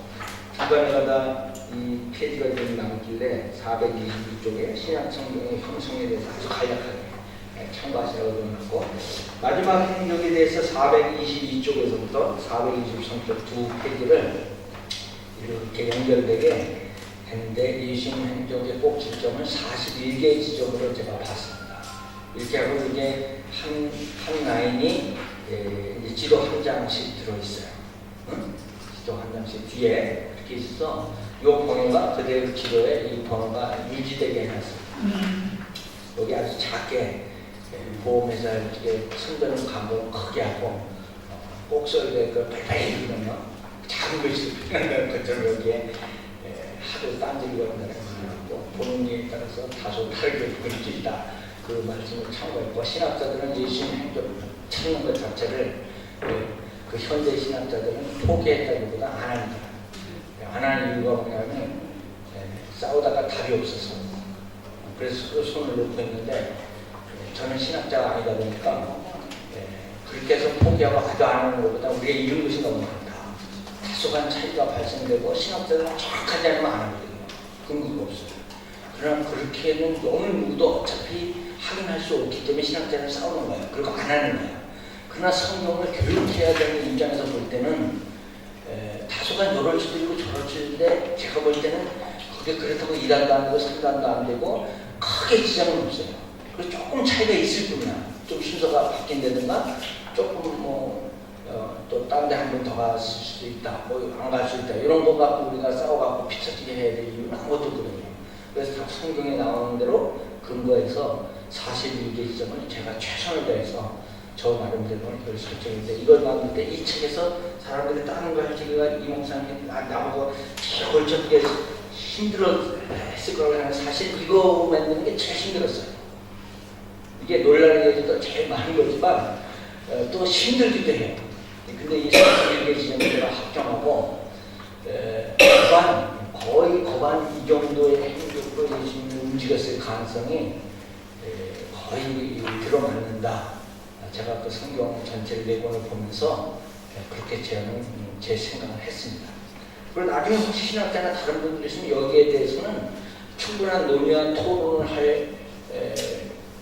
중간에 가다 이 페이지가 좀 남길래 422쪽에 신약성경의 형성에 대해서 아주 간략하게 참고하시라고 넣어놨고 마지막 행적에 대해서 422쪽에서부터 423쪽 두 페이지를 이렇게 연결되게 했는데 예수님 행적의 꼭 지점을 41개의 지점으로 제가 봤습니다. 이렇게 하고 이게 한 라인이 이제 지도 한 장씩 들어있어요. 응? 지도 한 장씩 뒤에 이렇게 있어. 이 번호가 그대로 지도에 이 번호가 유지되게 해놨습니다. 여기 아주 작게 보험회사 이렇게 손드는 광고를 크게 하고 꼭 써야 될 걸 빨리빨리 읽으면 작은 글씨 표현한다는 것처럼 여기에 하도 딴지를 한다는 거고 본문에 따라서 다소 다르게 보일 수 있다. 그 말씀을 참고했고 신학자들은 예수님 행적을 찾는 것 자체를 그 현대 신학자들은 포기했다기보다 안 합니다. 안 하는 이유가 뭐냐면 싸우다가 답이 없어서 그래서 손을 놓고 있는데 저는 신학자가 아니다 보니까 그렇게 해서 포기하고 아주 안 하는 것보다 우리가 이런 것이 너무 많다. 다소간 차이가 발생되고 신학자들은 정확하지 않으면 안 하거든요. 근거가 없어요. 그러나 그렇게는 어느 누구도 어차피 확인할 수 없기 때문에 신학자는 싸우는 거예요. 그리고 안 하는 거예요. 그러나 성경을 교육해야 되는 입장에서 볼 때는 다소간 이럴 수도 있고 저럴 수도 있는데 제가 볼 때는 그게 그렇다고 2단도 안 되고 3단도 안 되고 크게 지장은 없어요. 그래서 조금 차이가 있을 뿐이야. 좀 순서가 바뀐다든가 조금 또 다른 데 한 번 더 갔을 수도 있다. 안 갈 수 있다. 이런 거 갖고 우리가 싸워갖고 피처지게 해야 될 이유는 아무것도 없거든요. 그래서 다 성경에 나오는 대로 근거해서 41개 지점을 제가 최선을 다해서 저 나름대로는 그걸 설정했는데 이걸 만들 때 이 책에서 사람들이 다른 걸 하시기가 이 목사님이 나보고 어떻게 힘들었을 거라고 하는 사실 이거 만드는 게 제일 힘들었어요. 이게 논란의 여지도 제일 많은 거지만 또 힘들기도 해요. 근데 이 41개 지점을 제가 확정하고 또한 거의 다소간 이 정도의 행적으로 예수님이 움직였을 가능성이 거의 들어맞는다. 제가 그 성경 전체를 내용을 보면서 그렇게 제 생각을 했습니다. 그리고 나중에 혹시 신학자나 다른 분들이 있으면 여기에 대해서는 충분한 논의와 토론을 할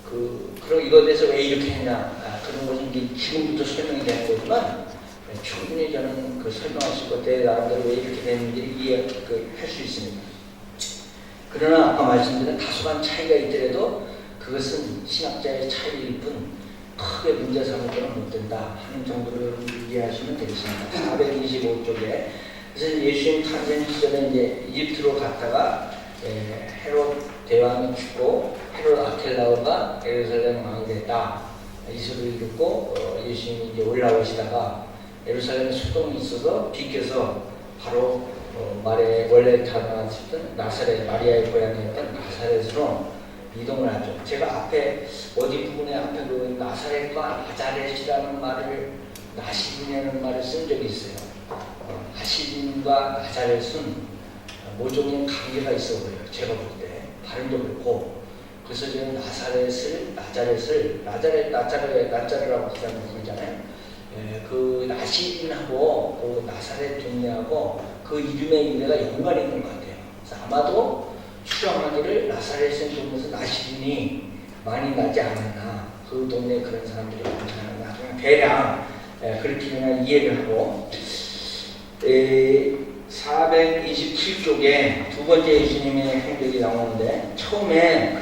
그런 이거에 대해서 왜 이렇게 했냐 그런 것은 이제 지금부터 설명이 되는 거지만 충분히 저는 그 설명하실 것 때 나름대로 왜 이렇게 됐는지 이해할 수 있습니다. 그러나 아까 말씀드린 다소간 차이가 있더라도 그것은 신학자의 차이일 뿐 크게 문제 삼을거는 못 된다 하는 정도로 이해하시면 되겠습니다. 425쪽에 그래서 예수님 탄생 시절에 이제 이집트로 갔다가 헤롯 대왕이 죽고 헤롯 아켈라오가 예루살렘 왕이 됐다. 이 소리를 듣고 예수님이 이제 올라오시다가 예루살렘에 소동이 있어서 비켜서 바로 원래 태어났던 나사렛 마리아의 고향이었던 나사렛으로 이동을 하죠. 제가 앞에 어디 부분에 앞에 그 나사렛과 나자렛이라는 말을 나시린이라는 말을 쓴 적이 있어요. 나시린과 나자렛은 모종의 관계가 있어 보여요. 제가 볼 때 발음도 그렇고 그래서 저는 나자렛을 나자르라고 부르잖아요. 그 나시린하고 그 나사렛 동네하고 그 이름의 유래가 연관이 있는 것 같아요. 그래서 아마도 추정하기를 나사렛의 동네에서 나시린이 많이 나지 않았나, 그 동네에 그런 사람들이 많지 않았나, 그냥 대략 그렇게 그냥 이해를 하고 427쪽에 두 번째 예수님의 행적이 나오는데 처음에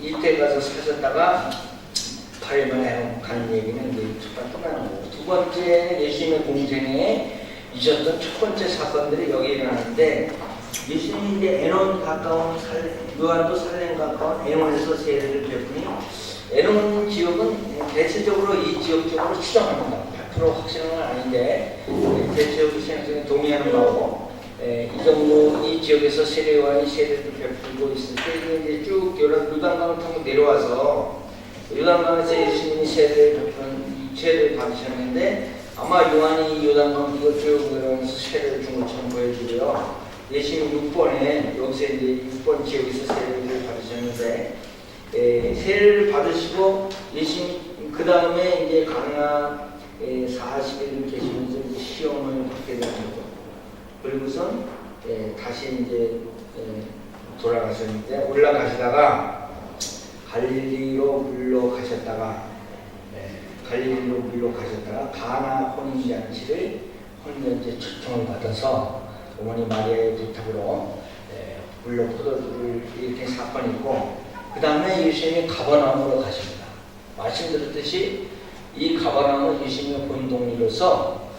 이태 가서 사셨다가 8일 만에 가는 얘기는 이제 첫번 끝나는 거고, 두 번째 예수님의 공생에 있었던 첫 번째 사건들이 여기 일어나는데 예수님이 이제 에논 가까운 요한도 살렘 가까운 에논에서 세례를 베푸니 에논 지역은 대체적으로 이 지역 쪽으로 추정합니다. 100% 확실한 건 아닌데 대체적으로 신학생이 동의하는 바고 이 정도 이 지역에서 세례요한이 세례를 베풀고 있을 때 이제 쭉 요단강을 타고 내려와서 요단강에서 예수님이 세례를 받으셨는데 아마 요한이 요단강 이거 쭉 내려오면서 세례를 준 것처럼 보여지고요. 예수님 6번에 여기서 이제 6번 지역에서 세례를 받으셨는데 세례를 받으시고 예수님 그 다음에 이제 가나 40일 계시면서 이제 시험을 받게 되는 거죠. 그리고선 다시 이제 돌아가셨는데 올라가시다가 갈릴리로 물러가셨다가 가나 혼인잔치를 초청을 받아서 어머니 마리아의 부탁으로 물로 포도주를 이렇게 사건이 있고 그 다음에 예수님이 가버나움으로 가십니다. 말씀드렸듯이 이 가버나움은 예수님의 본동리로서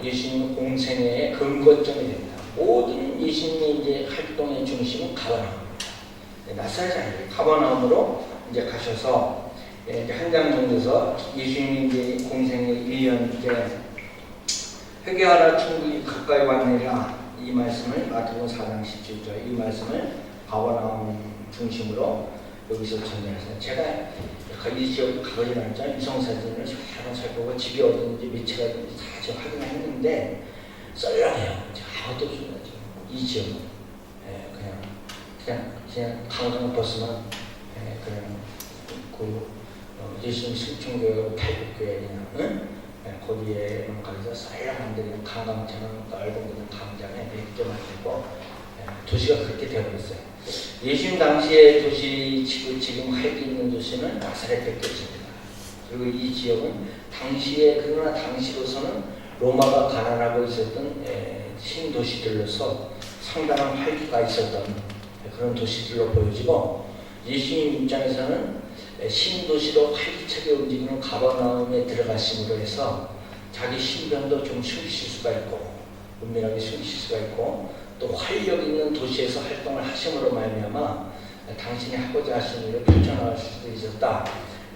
예수님의 공생애의 근거점이 됩니다. 모든 예수님의 이제 활동의 중심은 가버나움입니다. 나사렛이 아니에요. 가버나움으로 이제 가셔서 이제 한 장 정도에서 예수님이 이제 공생애 1년 이제 회개하라 천국이 가까이 왔느니라 이 말씀을 마태복음 4장 17절 이 말씀을 가버나움 중심으로 여기서 전해서 제가 이 지역 가보지 않았잖아요. 이성사진을 한번 살펴보고 집이 어딘지 위치가 어딘지 다 제가 확인했는데 썰렁해요. 아무것도 없습니다. 이 지역은 그냥 강강 벗으면 그냥 예수님 승천교회 탈북교회 그냥 거기에 가서 쌀랑한데 강강처럼 넓은 그냥 강장에 맥주만 되고 도시가 그렇게 되어버렸어요. 예수님 당시의 도시 지금 활기 있는 도시는 나사렛밖에 없습니다. 그리고 이 지역은 그러나 당시로서는 로마가 가난하고 있었던 신도시들로서 상당한 활기가 있었던 그런 도시들로 보여지고 예수님 입장에서는 신도시로 활기차게 움직이는 가버나움에 들어가심으로 해서 자기 신변도 좀 숨쉴 수가 있고 은밀하게 숨쉴 수가 있고 또 활력 있는 도시에서 활동을 하심으로 말미암아 당신이 하고자 하신 일을 펼쳐나갈 수도 있었다.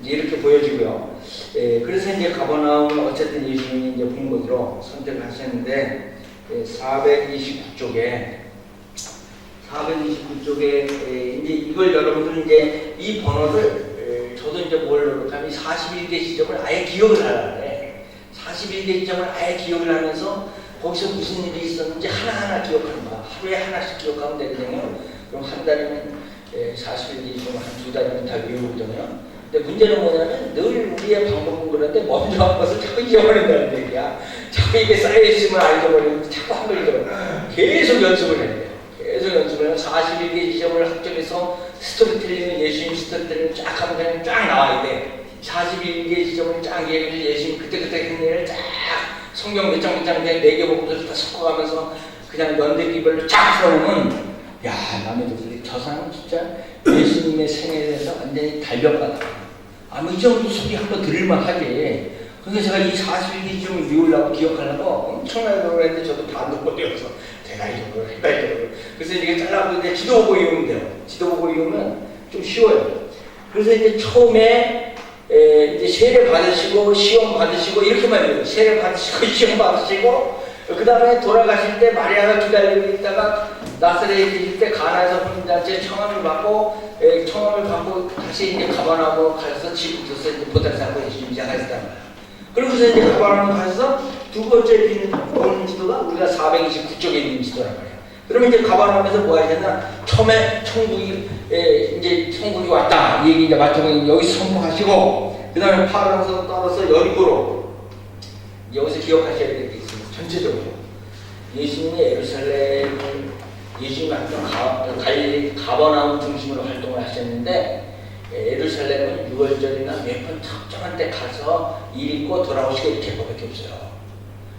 이제 이렇게 보여지고요. 그래서 이제 가버나움을 어쨌든 예수님이 이제 본거지로 선택을 하셨는데 429쪽에 이제 이걸 여러분들은 이제 이 번호를 저도 이제 뭘 노력하면 41개 지점을 아예 기억을 하라고 해. 41개 지점을 아예 기억을 하면서 거기서 무슨 일이 있었는지 하나하나 기억하는 거야. 하루에 하나씩 기억하면 되거든요. 그럼 한 달이면 40일이면 한 2달이면 다 외우거든요. 근데 문제는 뭐냐면 늘 우리의 방법은 그런데 먼저 한 것을 자꾸 잊어버린다는 얘기야. 자꾸 이게 쌓여있으면 안 잊어버리는데 자꾸 한 걸 잊어버려. 계속 연습을 해야 돼요. 계속 연습을 해요. 41개 지점을 합정해서 스토리텔링을 예수님 스토리텔링을 쫙 하면 그냥 쫙 나와야 돼. 41개 지점을 쫙 얘기를 예수님 그때그때 했는 일을 쫙 성경 몇 장 그냥 4개 복음을 다 섞어가면서 그냥 연대기별로 쫙 풀어놓으면 야, 남의 들이 저 사람은 진짜 예수님의 생애에 대해서 완전히 달벽하다. 아마 이 정도 소리 한번 들을만 하지. 그러니까 제가 이 41개 지점을 외우려고 기억하려고 엄청나게 노력을 했는데 저도 반도 못해서 제가 이 정도로 했다 이 정도로. 그래서 이게 잘라보고 이제 지도 보고 외우면 돼요. 지도 보고 외우면 좀 쉬워요. 그래서 이제 처음에 이제 세례 받으시고 시험 받으시고 이렇게만 해요. 세례 받으시고 시험 받으시고 그 다음에 돌아가실 때 마리아가 기다리고 있다가 나사렛에 계실 때 가나에서 혼인잔치에 청함을 받고 다시 이제 가버나움으로 가셔서 집부터 이제 보살사고 예수님 시작하셨단 말이에요. 그러고서 이제 가버나움 가셔서 두 번째 보는 지도가 우리가 429쪽에 있는 지도란 말이에요. 그러면 이제 가버나움에서 뭐 하셨나? 처음에 천국이 이제 천국이 왔다 이 얘기 이제 마태복음 여기서 선포하시고 그 다음에 파라오에서 떨어서 여리고로 여기서 기억하셔야 될 게 있습니다. 전체적으로 예수님이 예루살렘을 예수님이 항상 갈릴리 가버나움 중심으로 활동을 하셨는데 예루살렘은 6월절이나 몇 번 특정한 때 가서 일 있고 돌아오시고 이렇게 밖에 없어요.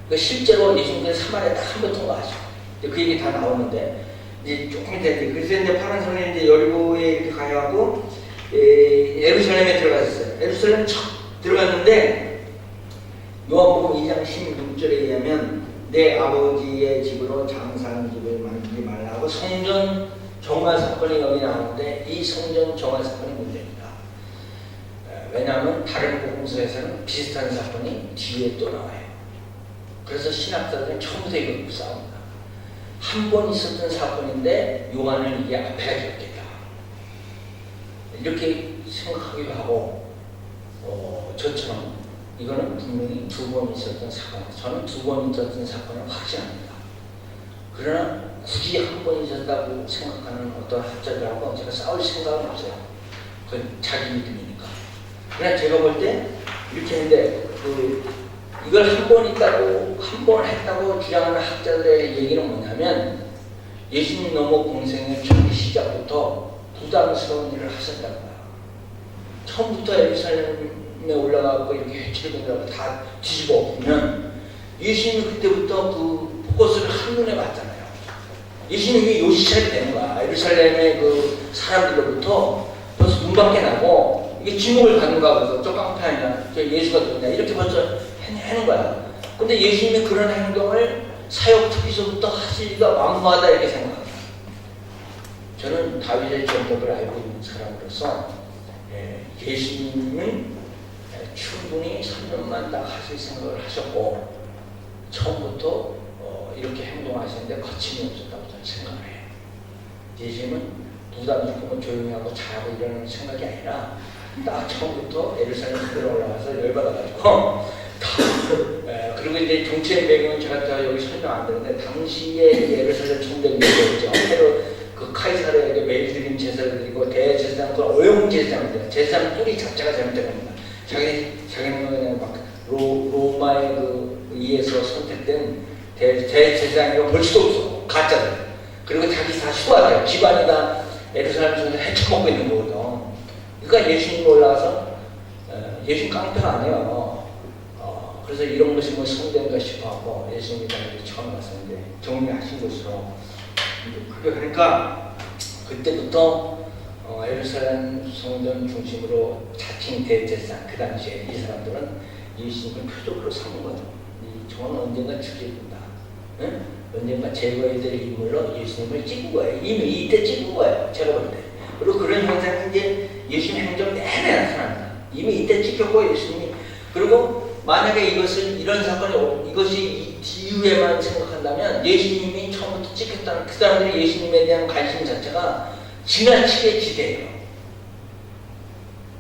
그러니까 실제로 예수님께서 사마리아 딱 한 번 통과하시고 그 얘기 다 나오는데 이제 조금 이따 그래서 이제 파란 손에 이제 여리고에 이렇게 가야하고 예루살렘에 들어갔어요. 예루살렘 첫 들어갔는데 요한복음 2장 16절에 의하면 내 아버지의 집으로 장사하는 집을 만들지 말라고 성전 정화 사건이 여기 나오는데 이 성전 정화 사건이 문제입니다. 왜냐하면 다른 복음서에서는 비슷한 사건이 뒤에 또 나와요. 그래서 신학자들은 처음부터 이거 싸웁니다. 한 번 있었던 사건인데 요한은 이게 앞에 기억했다. 이렇게 생각하기도 하고 저처럼 이거는 분명히 2번 있었던 사건. 저는 2번 있었던 사건을 확신합니다. 그러나 굳이 한 번 있었다고 생각하는 어떤 학자들하고 제가 싸울 생각은 없어요. 그건 자기 믿음이니까. 그러나 제가 볼 때 이렇게 했는데 이걸 한 번 있다고 한 번 했다고 주장하는 학자들의 얘기는 뭐냐면 예수님 넘어 공생의 초기 시작부터 부담스러운 일을 하셨다는 거예요. 처음부터 예루살렘에 올라가고 이렇게 해치려고 다 뒤집어 엎으면 예수님이 그때부터 그 포커스를 한눈에 봤잖아요. 예수님이 요시차이 되는 거야. 예루살렘의 그 사람들로부터 벌써 눈밖에 나고 이게 지목을 받는 거야. 그래서 저 깡패냐, 저 예수가 누구냐 이렇게 벌써 하는 거야. 근데 예수님이 그런 행동을 사역 초기서부터 하시기가 만무하다 이렇게 생각합니다. 저는 다윗의 전법을 알고 있는 사람으로서 예수님은 충분히 3년만 딱 하실 생각을 하셨고 처음부터 이렇게 행동하시는데 거침이 없었다고 저는 생각을 해요. 예수님은 부담 주고 조용히 하고 잘하고 이러는 생각이 아니라 딱 처음부터 예루살렘 들어 올라가서 열받아가지고 그리고 이제 정치의 배경은 제가 여기 설명 안 드는데 당시에 예루살렘 총독이 있었죠. 새로 그 카이사르에게 매일 드린 제사를 드리고 대제사장도 어용 제사장입니다. 제사장 뿔이 자체가 잘못된 겁니다. 자기는 그냥 막 로마에 의해서 선택된 대제사장이고 볼 수도 없어. 가짜들. 그리고 자기 다 수하돼요. 집안이 다 예루살렘 중에서 헤쳐먹고 있는 거거든. 그러니까 예수님이 올라와서 예수님 깡패가 아니에요. 그래서 이런 것이 뭐 성된가 싶어하고 예수님이 처음 왔었는데 정리하신 것으로 그러니까 그때부터 예루살렘 성전 중심으로 자칭 대제사장 그 당시에 이 사람들은 예수님을 표적으로 삼은 거죠. 저는 언젠가 죽일 건다. 응? 언젠가 제거해야 될 인물로 예수님을 찍은 거예요. 이미 이때 찍은 거예요. 제가 볼 때. 그리고 그런 현상이 이제 예수님 행정 내내 나타납니다. 이미 이때 찍혔고 예수님이 그리고 만약에 이런 사건이 이것이 이후에만 생각한다면 예수님이 처음부터 찍혔다는 그 사람들이 예수님에 대한 관심 자체가 지나치게 지대해요.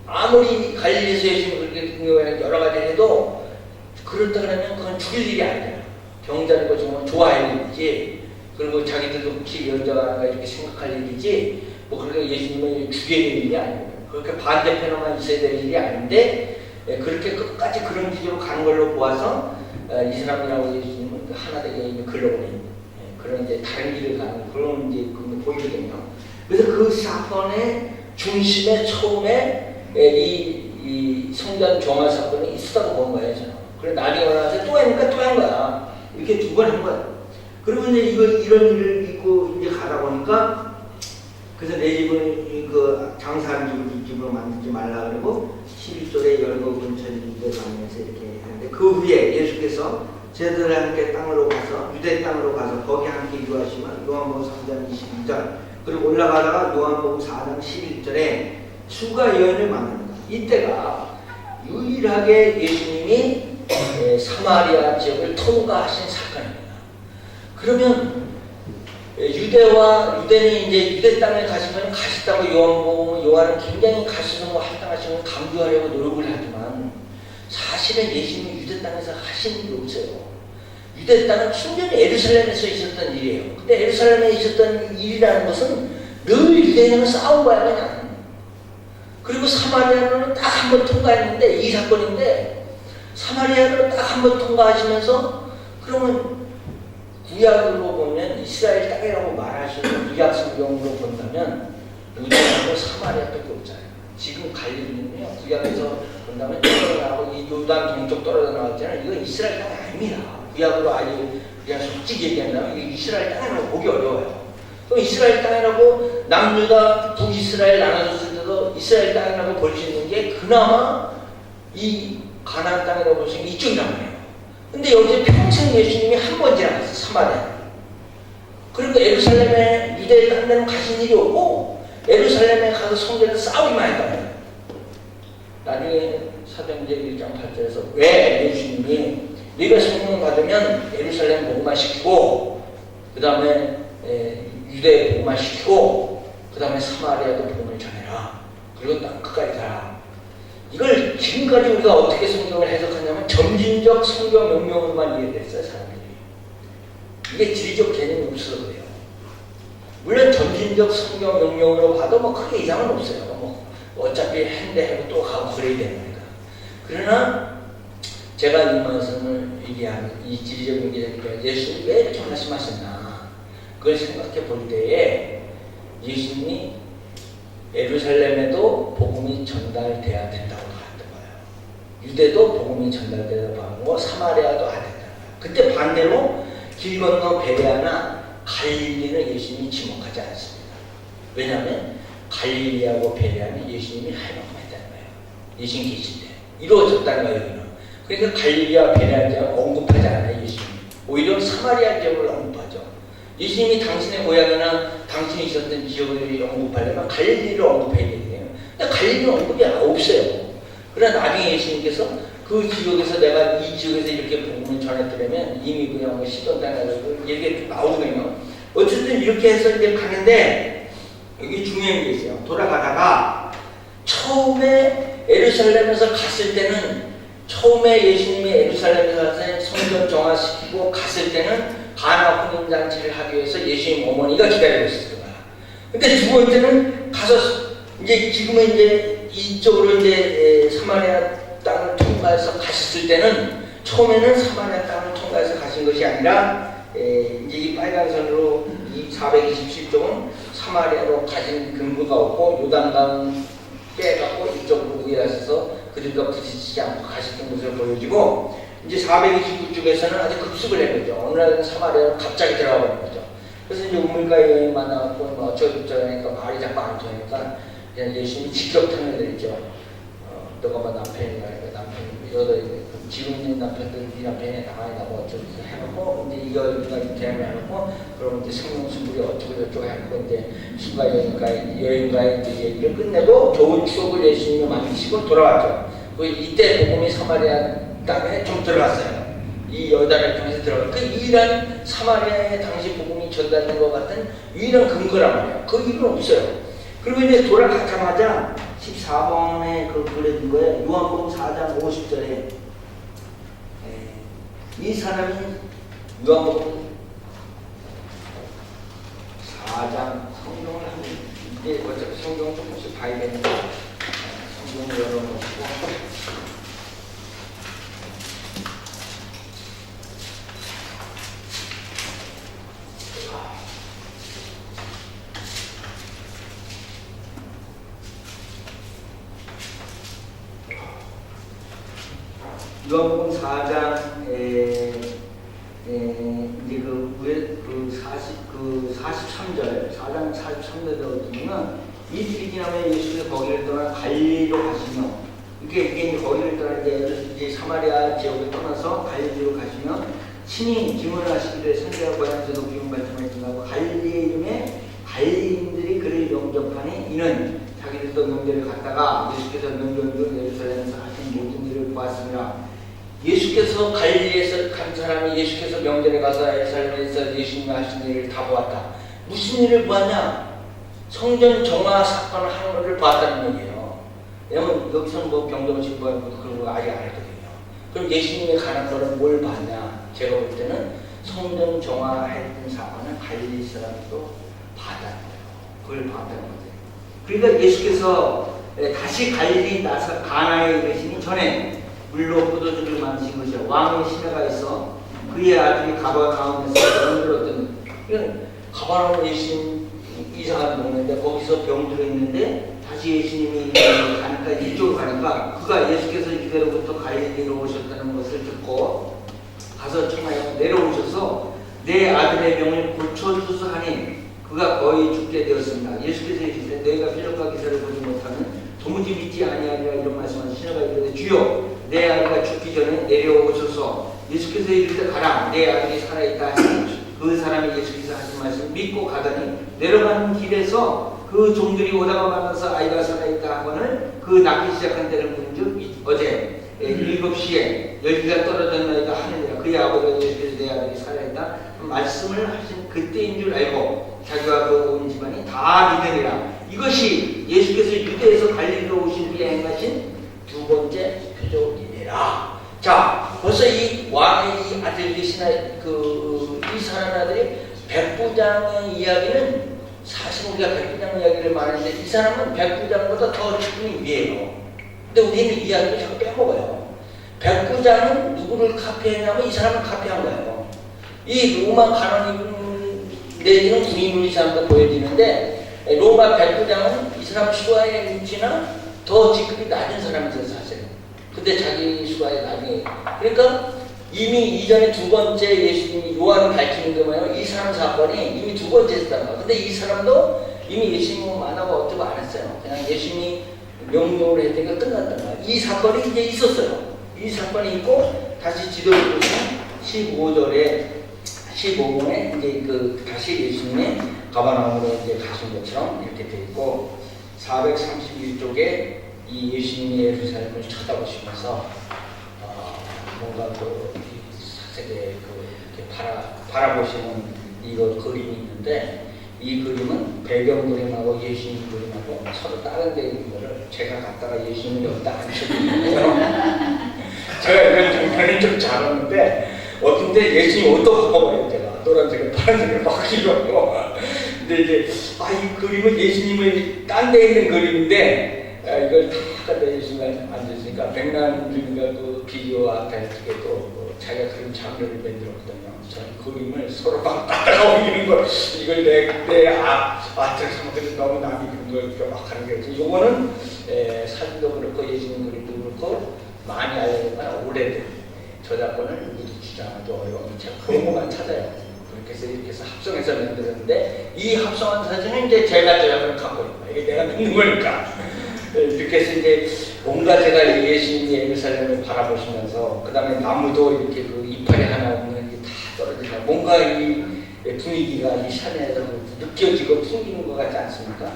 아무리 갈릴리에서 예수님을 그렇게 여러 가지 해도 그렇다 그러면 그건 죽일 일이 아니에요. 병자리고 정말 좋아할 일이지. 그리고 자기들도 혹시 연장하는가 이렇게 생각할 일이지. 뭐 그렇게 예수님을 죽여야 될 일이 아니에요. 그렇게 반대편에만 있어야 될 일이 아닌데 그렇게 끝까지 그런 길로 가는 걸로 보아서 이 사람이라고 예수님은 하나 되게 글러보낸 그런 이제 다른 길을 가는 그런 이제 보이거든요. 그래서 그 사건의 중심에 처음에 이 성전 종말 사건이 있었다고 본 거예요, 저는. 그래 나중에 올라가서 또 하니까 또 한 거야. 이렇게 두 번 한 거야. 그리고 이제 이런 일을 믿고 이제 가다 보니까 그래서 내 집은 그 장사하는 집을 이 집으로 만들지 말라 그러고 11절에 열거분 전인들 가면서 이렇게 하는데 그 후에 예수께서 제자들과 함께 땅으로 가서 유대 땅으로 가서 거기 함께 이루하시면 요한복음 3장 22절 그리고 올라가다가 요한복음 4장 11절에 수가 여인을 만납니다. 이때가 유일하게 예수님이 사마리아 지역을 통과하신 사건입니다. 그러면 유대는 이제 유대 땅에 가시면 가셨다고 요한은 굉장히 가시는 거 합당하시는 걸 강조하려고 노력을 하지만 사실은 예수님이 유대 땅에서 하신 일이 없어요. 유대 땅은 순전히 예루살렘에서 있었던 일이에요. 근데 예루살렘에 있었던 일이라는 것은 늘 유대인은 싸운 거야 그냥. 그리고 사마리아는 딱 한 번 통과했는데 이 사건인데 사마리아를 딱 한 번 통과하시면서 그러면 구약으로 보면 이스라엘 땅이라고 말하시는 구약 성경으로 본다면 유대하고 사마리아밖에 없잖아요. 지금 갈릴리는요 구약에서 본다면 떨어져나가고 이 요단 동쪽 떨어져 나왔잖아요. 이건 이스라엘 땅이 아닙니다. 구약으로 아주 그냥 솔직히 얘기한다면 이게 이스라엘 땅이라고 보기 어려워요. 그럼 이스라엘 땅이라고 남유다 북이스라엘 나눠졌을 때도 이스라엘 땅이라고 볼 수 있는 게 그나마 이 가나안 땅이라고 볼 수 있는 게 이쪽이란 말이에요. 근데 여기서 평생 예수님이 한 번 지나갔어요. 사마리아. 그리고 예루살렘에 유대 땅에는 가신 일이 없고 예루살렘에 가서 성전에서 싸우기만 했다고요. 나중에 사도행전 1장 8절에서 왜 예수님이 네가 성령 받으면 예루살렘 복음화 시키고 그 다음에 유대 복음화 시키고 그 다음에 사마리아도 복음을 전해라. 그리고 땅 끝까지 가라. 이걸 지금까지 우리가 어떻게 성경을 해석하냐면 점진적 성경 명령으로만 이해됐어요, 사람들이. 이게 지리적 개념이 없어서 그래요. 물론 점진적 성경 명령으로 봐도 뭐 크게 이상은 없어요. 뭐 어차피 했는데 하고 또 가고 그래야 되는 거니까. 그러나 제가 이 말씀을 얘기하는 이 지리적 얘기가 예수님이 왜 이렇게 말씀하셨나 그걸 생각해 볼 때에 예수님이 예루살렘에도 복음이 전달돼야 된다고 하는 거예요. 유대도 복음이 전달되다고 하고 사마리아도 해야 된다. 그때 반대로 길 건너 베레아나 갈릴리는 예수님이 지목하지 않습니다. 왜냐하면 갈릴리하고 베레아는 예수님이 할 만큼 했다는 거예요. 예수님 계실 때 이루어졌다는 거예요. 여기는. 그러니까 갈릴리와 베레아 지역을 언급하지 않아요. 예수님. 오히려 사마리아 지역을 언급하죠. 예수님이 당신의 고향이나 당신이 있었던 지역을 언급하려면 갈릴리를 언급해야 되거든요. 근데 갈릴리는 언급이 없어요. 그러나 나중에 예수님께서 그 지역에서 내가 이 지역에서 이렇게 복음을 전했더라면 이미 그냥 시돈 땅에 이렇게 나오거든요. 어쨌든 이렇게 해서 이제 가는데 여기 중요한 게 있어요. 돌아가다가 처음에 예루살렘에서 갔을 때는 처음에 예수님이 예루살렘에서 가서 성전 정화시키고 갔을 때는 가나 혼인잔치를 하기 위해서 예수님 어머니가 기다리고 있었을 거야. 근데 두 번째는 가서 이제 지금은 이제 이쪽으로 이제 사마리아 땅을 통과해서 가셨을 때는 처음에는 사마리아 땅을 통과해서 가신 것이 아니라 이제 이 빨간 선으로 이 427쪽은 사마리아로 가신 근거가 없고 요단강 빼갖고 이쪽으로 위하셔서 그들과 부딪히지 않고 가셨던 것을 보여주고 이제 429쪽에서는 아주 급습을 한 거죠. 어느 날은 사마리아로 갑자기 들어가 버린 거죠. 그래서 이제 우물가에 여행 만나고 뭐 어쩌고저쩌고 하니까 말이 자꾸 안 통하니까 그냥 예수님이 직접 통해드리죠. 너가 뭐 남편이야, 남편이 여덟 지금 있는 남편들 네 남편이 나가야 뭐 어쩌고 해놓고 이제 이거 대화를 해놓고 그럼 이제 생명수물이 어쩌고 해놓고 이제 휴가 여행가의 이제 얘기를 끝내고 좋은 추억을 예수님이 만드시고 돌아왔죠. 그 이때 복음이 사마리아 땅에 좀 들어갔어요. 이 여단을 통해서 들어갔어요. 그 유일한 사마리아의 당시 복음이 전달된 것 같은 유일한 근거란 말이에요. 그 이유는 없어요. 그리고 이제 돌아가자마자 14번에 그걸 보내준 거예요. 요한복음 4장 50절에 이 사람이 요한복음 4장 성경을 한번 이제 어차피 성경을 조금씩 봐야 되는데 성경을 열어놓고 요한복음 4장에 이제 그 43절, 4장 43절에 보면 이틀이 지나면 예수께서 거기를 떠나 갈릴리로 가시며, 이게 거기를 떠나 이제 사마리아 지역을 떠나서 갈릴리로 가시며 친히 증언을 하시기를 선지자 고향에서도 기운 말씀하신다고 갈릴리의 이름에 갈릴리인들이 그를 영접하니 이는 자기들도 명절을 갔다가 예수께서 명절 중 예루살렘에서 하신 모든 일을 보았습니다. 예수께서 갈릴리에서 간 사람이 예수께서 명절에 가서 예루살렘에서 예수님이 하신 일을 다 보았다. 무슨 일을 보았냐? 성전 정화 사건을 하는 것을 보았다는 얘기예요. 왜냐면 여기서는 뭐 병정 진보하는 것도 그런 거 아직 안 했거든요. 그럼 예수님이 가는 거는 뭘 봤냐? 제가 볼 때는 성전 정화했던 사건을 갈릴리 사람도 봤다는 거예요. 그걸 봤다는 거죠. 그러니까 예수께서 다시 갈릴리 가나에 이르시니 전에 물로 포도주를 만드신 것이요 왕의 시내가 있어 그의 아들이 가버나움에서 병들었던, 이건 가버나움 예수님 이사간 동네인데 거기서 병들어 있는데 다시 예수님이 가니까 이쪽으로 가니까 그가 예수께서 이대로부터 갈릴리로 오셨다는 것을 듣고 가서 청하여 내려오셔서 내 아들의 병을 고쳐주소 하니 그가 거의 죽게 되었습니다. 예수께서 이르시되 너희가 필력과 기사를 보지 못하면 도무지 믿지 아니하리라 이런 말씀을 신하가 이르되 주여 내 아들가 죽기 전에 내려오셔서 예수께서 이르되 가라 내 아들이 살아있다 하니 그 사람이 예수께서 하신 말씀 믿고 가더니 내려가는 길에서 그 종들이 오다가 만나서 아이가 살아있다 하거늘 그 낳기 시작한 때를 본즉 어제 7시에 열기가 떨어졌나이다 하느니라. 그의 아버지가 예수께서 내 아들이 살아있다 말씀을 하신 그때인 줄 알고 자기와 그 온 집안이 다 믿으리라. 이것이 예수께서 유대에서 갈릴리로 오신 뒤에 행하신 두 번째 표적이니라. 자, 벌써 이 왕의 이 아들 되신 이 사람 아들이 백부장의 이야기는 사실 우리가 백부장 이야기를 말하는데 이 사람은 백부장보다 더 직분이 위에요. 근데 우리는 이야기를 자꾸 빼먹어요. 백부장은 누구를 카피했냐면 이 사람을 카피한 거예요. 이 로마 가난이 내지는 군인으로 이 사람도 보여지는데 로마 백부장은 이 사람 수하의 위치나 더 직급이 낮은 사람이었어요 사실. 근데 자기 수하에 나중에 그러니까 이미 이전에 두 번째 예수님이 요한을 밝히는 게 뭐냐면 이 사람 사건이 이미 두 번째 했다는 거예요. 근데 이 사람도 이미 예수님 만나고 어쩌고 안 했어요. 그냥 예수님이 명령을 했으니까 끝났단 말이에요. 이 사건이 이제 있었어요. 이 사건이 있고 다시 지도를 보시면 15번에 이제 다시 예수님의 가버나움으로 이제 가신 것처럼 이렇게 되어 있고 431쪽에 이 예수님이 예루살렘을 쳐다보시면서 뭔가 사색에 이렇게 바라보시는 이거 그림이 있는데 이 그림은 배경 그림하고 예수님 그림하고 서로 다른 데 있는 거를 제가 갖다가 예수님을 여기다 앉혀드리고요. 제가 이런 장면을 좀 잘하는데 어떤데 예수님 옷도 바꿔봐요. 제가 노란색을 파란색을 바뀌고 근데 이제 이 그림은 예수님의 딴 데 있는 그림인데 이걸 다 갖다 예수님을 앉으시니까 백남주인가 그 비디오와 달리게 또 자기가 그림 장면을 만들었거든요. 저는 그림을 서로 막 따라가 옮기는 거 이걸 내 아트를 생각해서 너무 남이 그런 걸 막 하는 게 있어요. 요거는 사진도 그렇고 예수님 그림도 그렇고 많이 알려졌거나 오래된 저작권을 누구도 주장하기 어려운 제가 그런 것만 찾아요. 이렇게 해서 합성해서 만들었는데 이 합성한 사진은 이제 제가 저작권을 갖고 있는 거예요. 이게 내가 믿는 거니까. 이렇게 해서 이제 뭔가 제가 예수님이 예루살렘을 바라보시면서 그 다음에 나무도 이렇게 그 이파리 하나 없는 게 다 떨어지고 뭔가 이 분위기가 이 산에서 느껴지고 풍기는 것 같지 않습니까?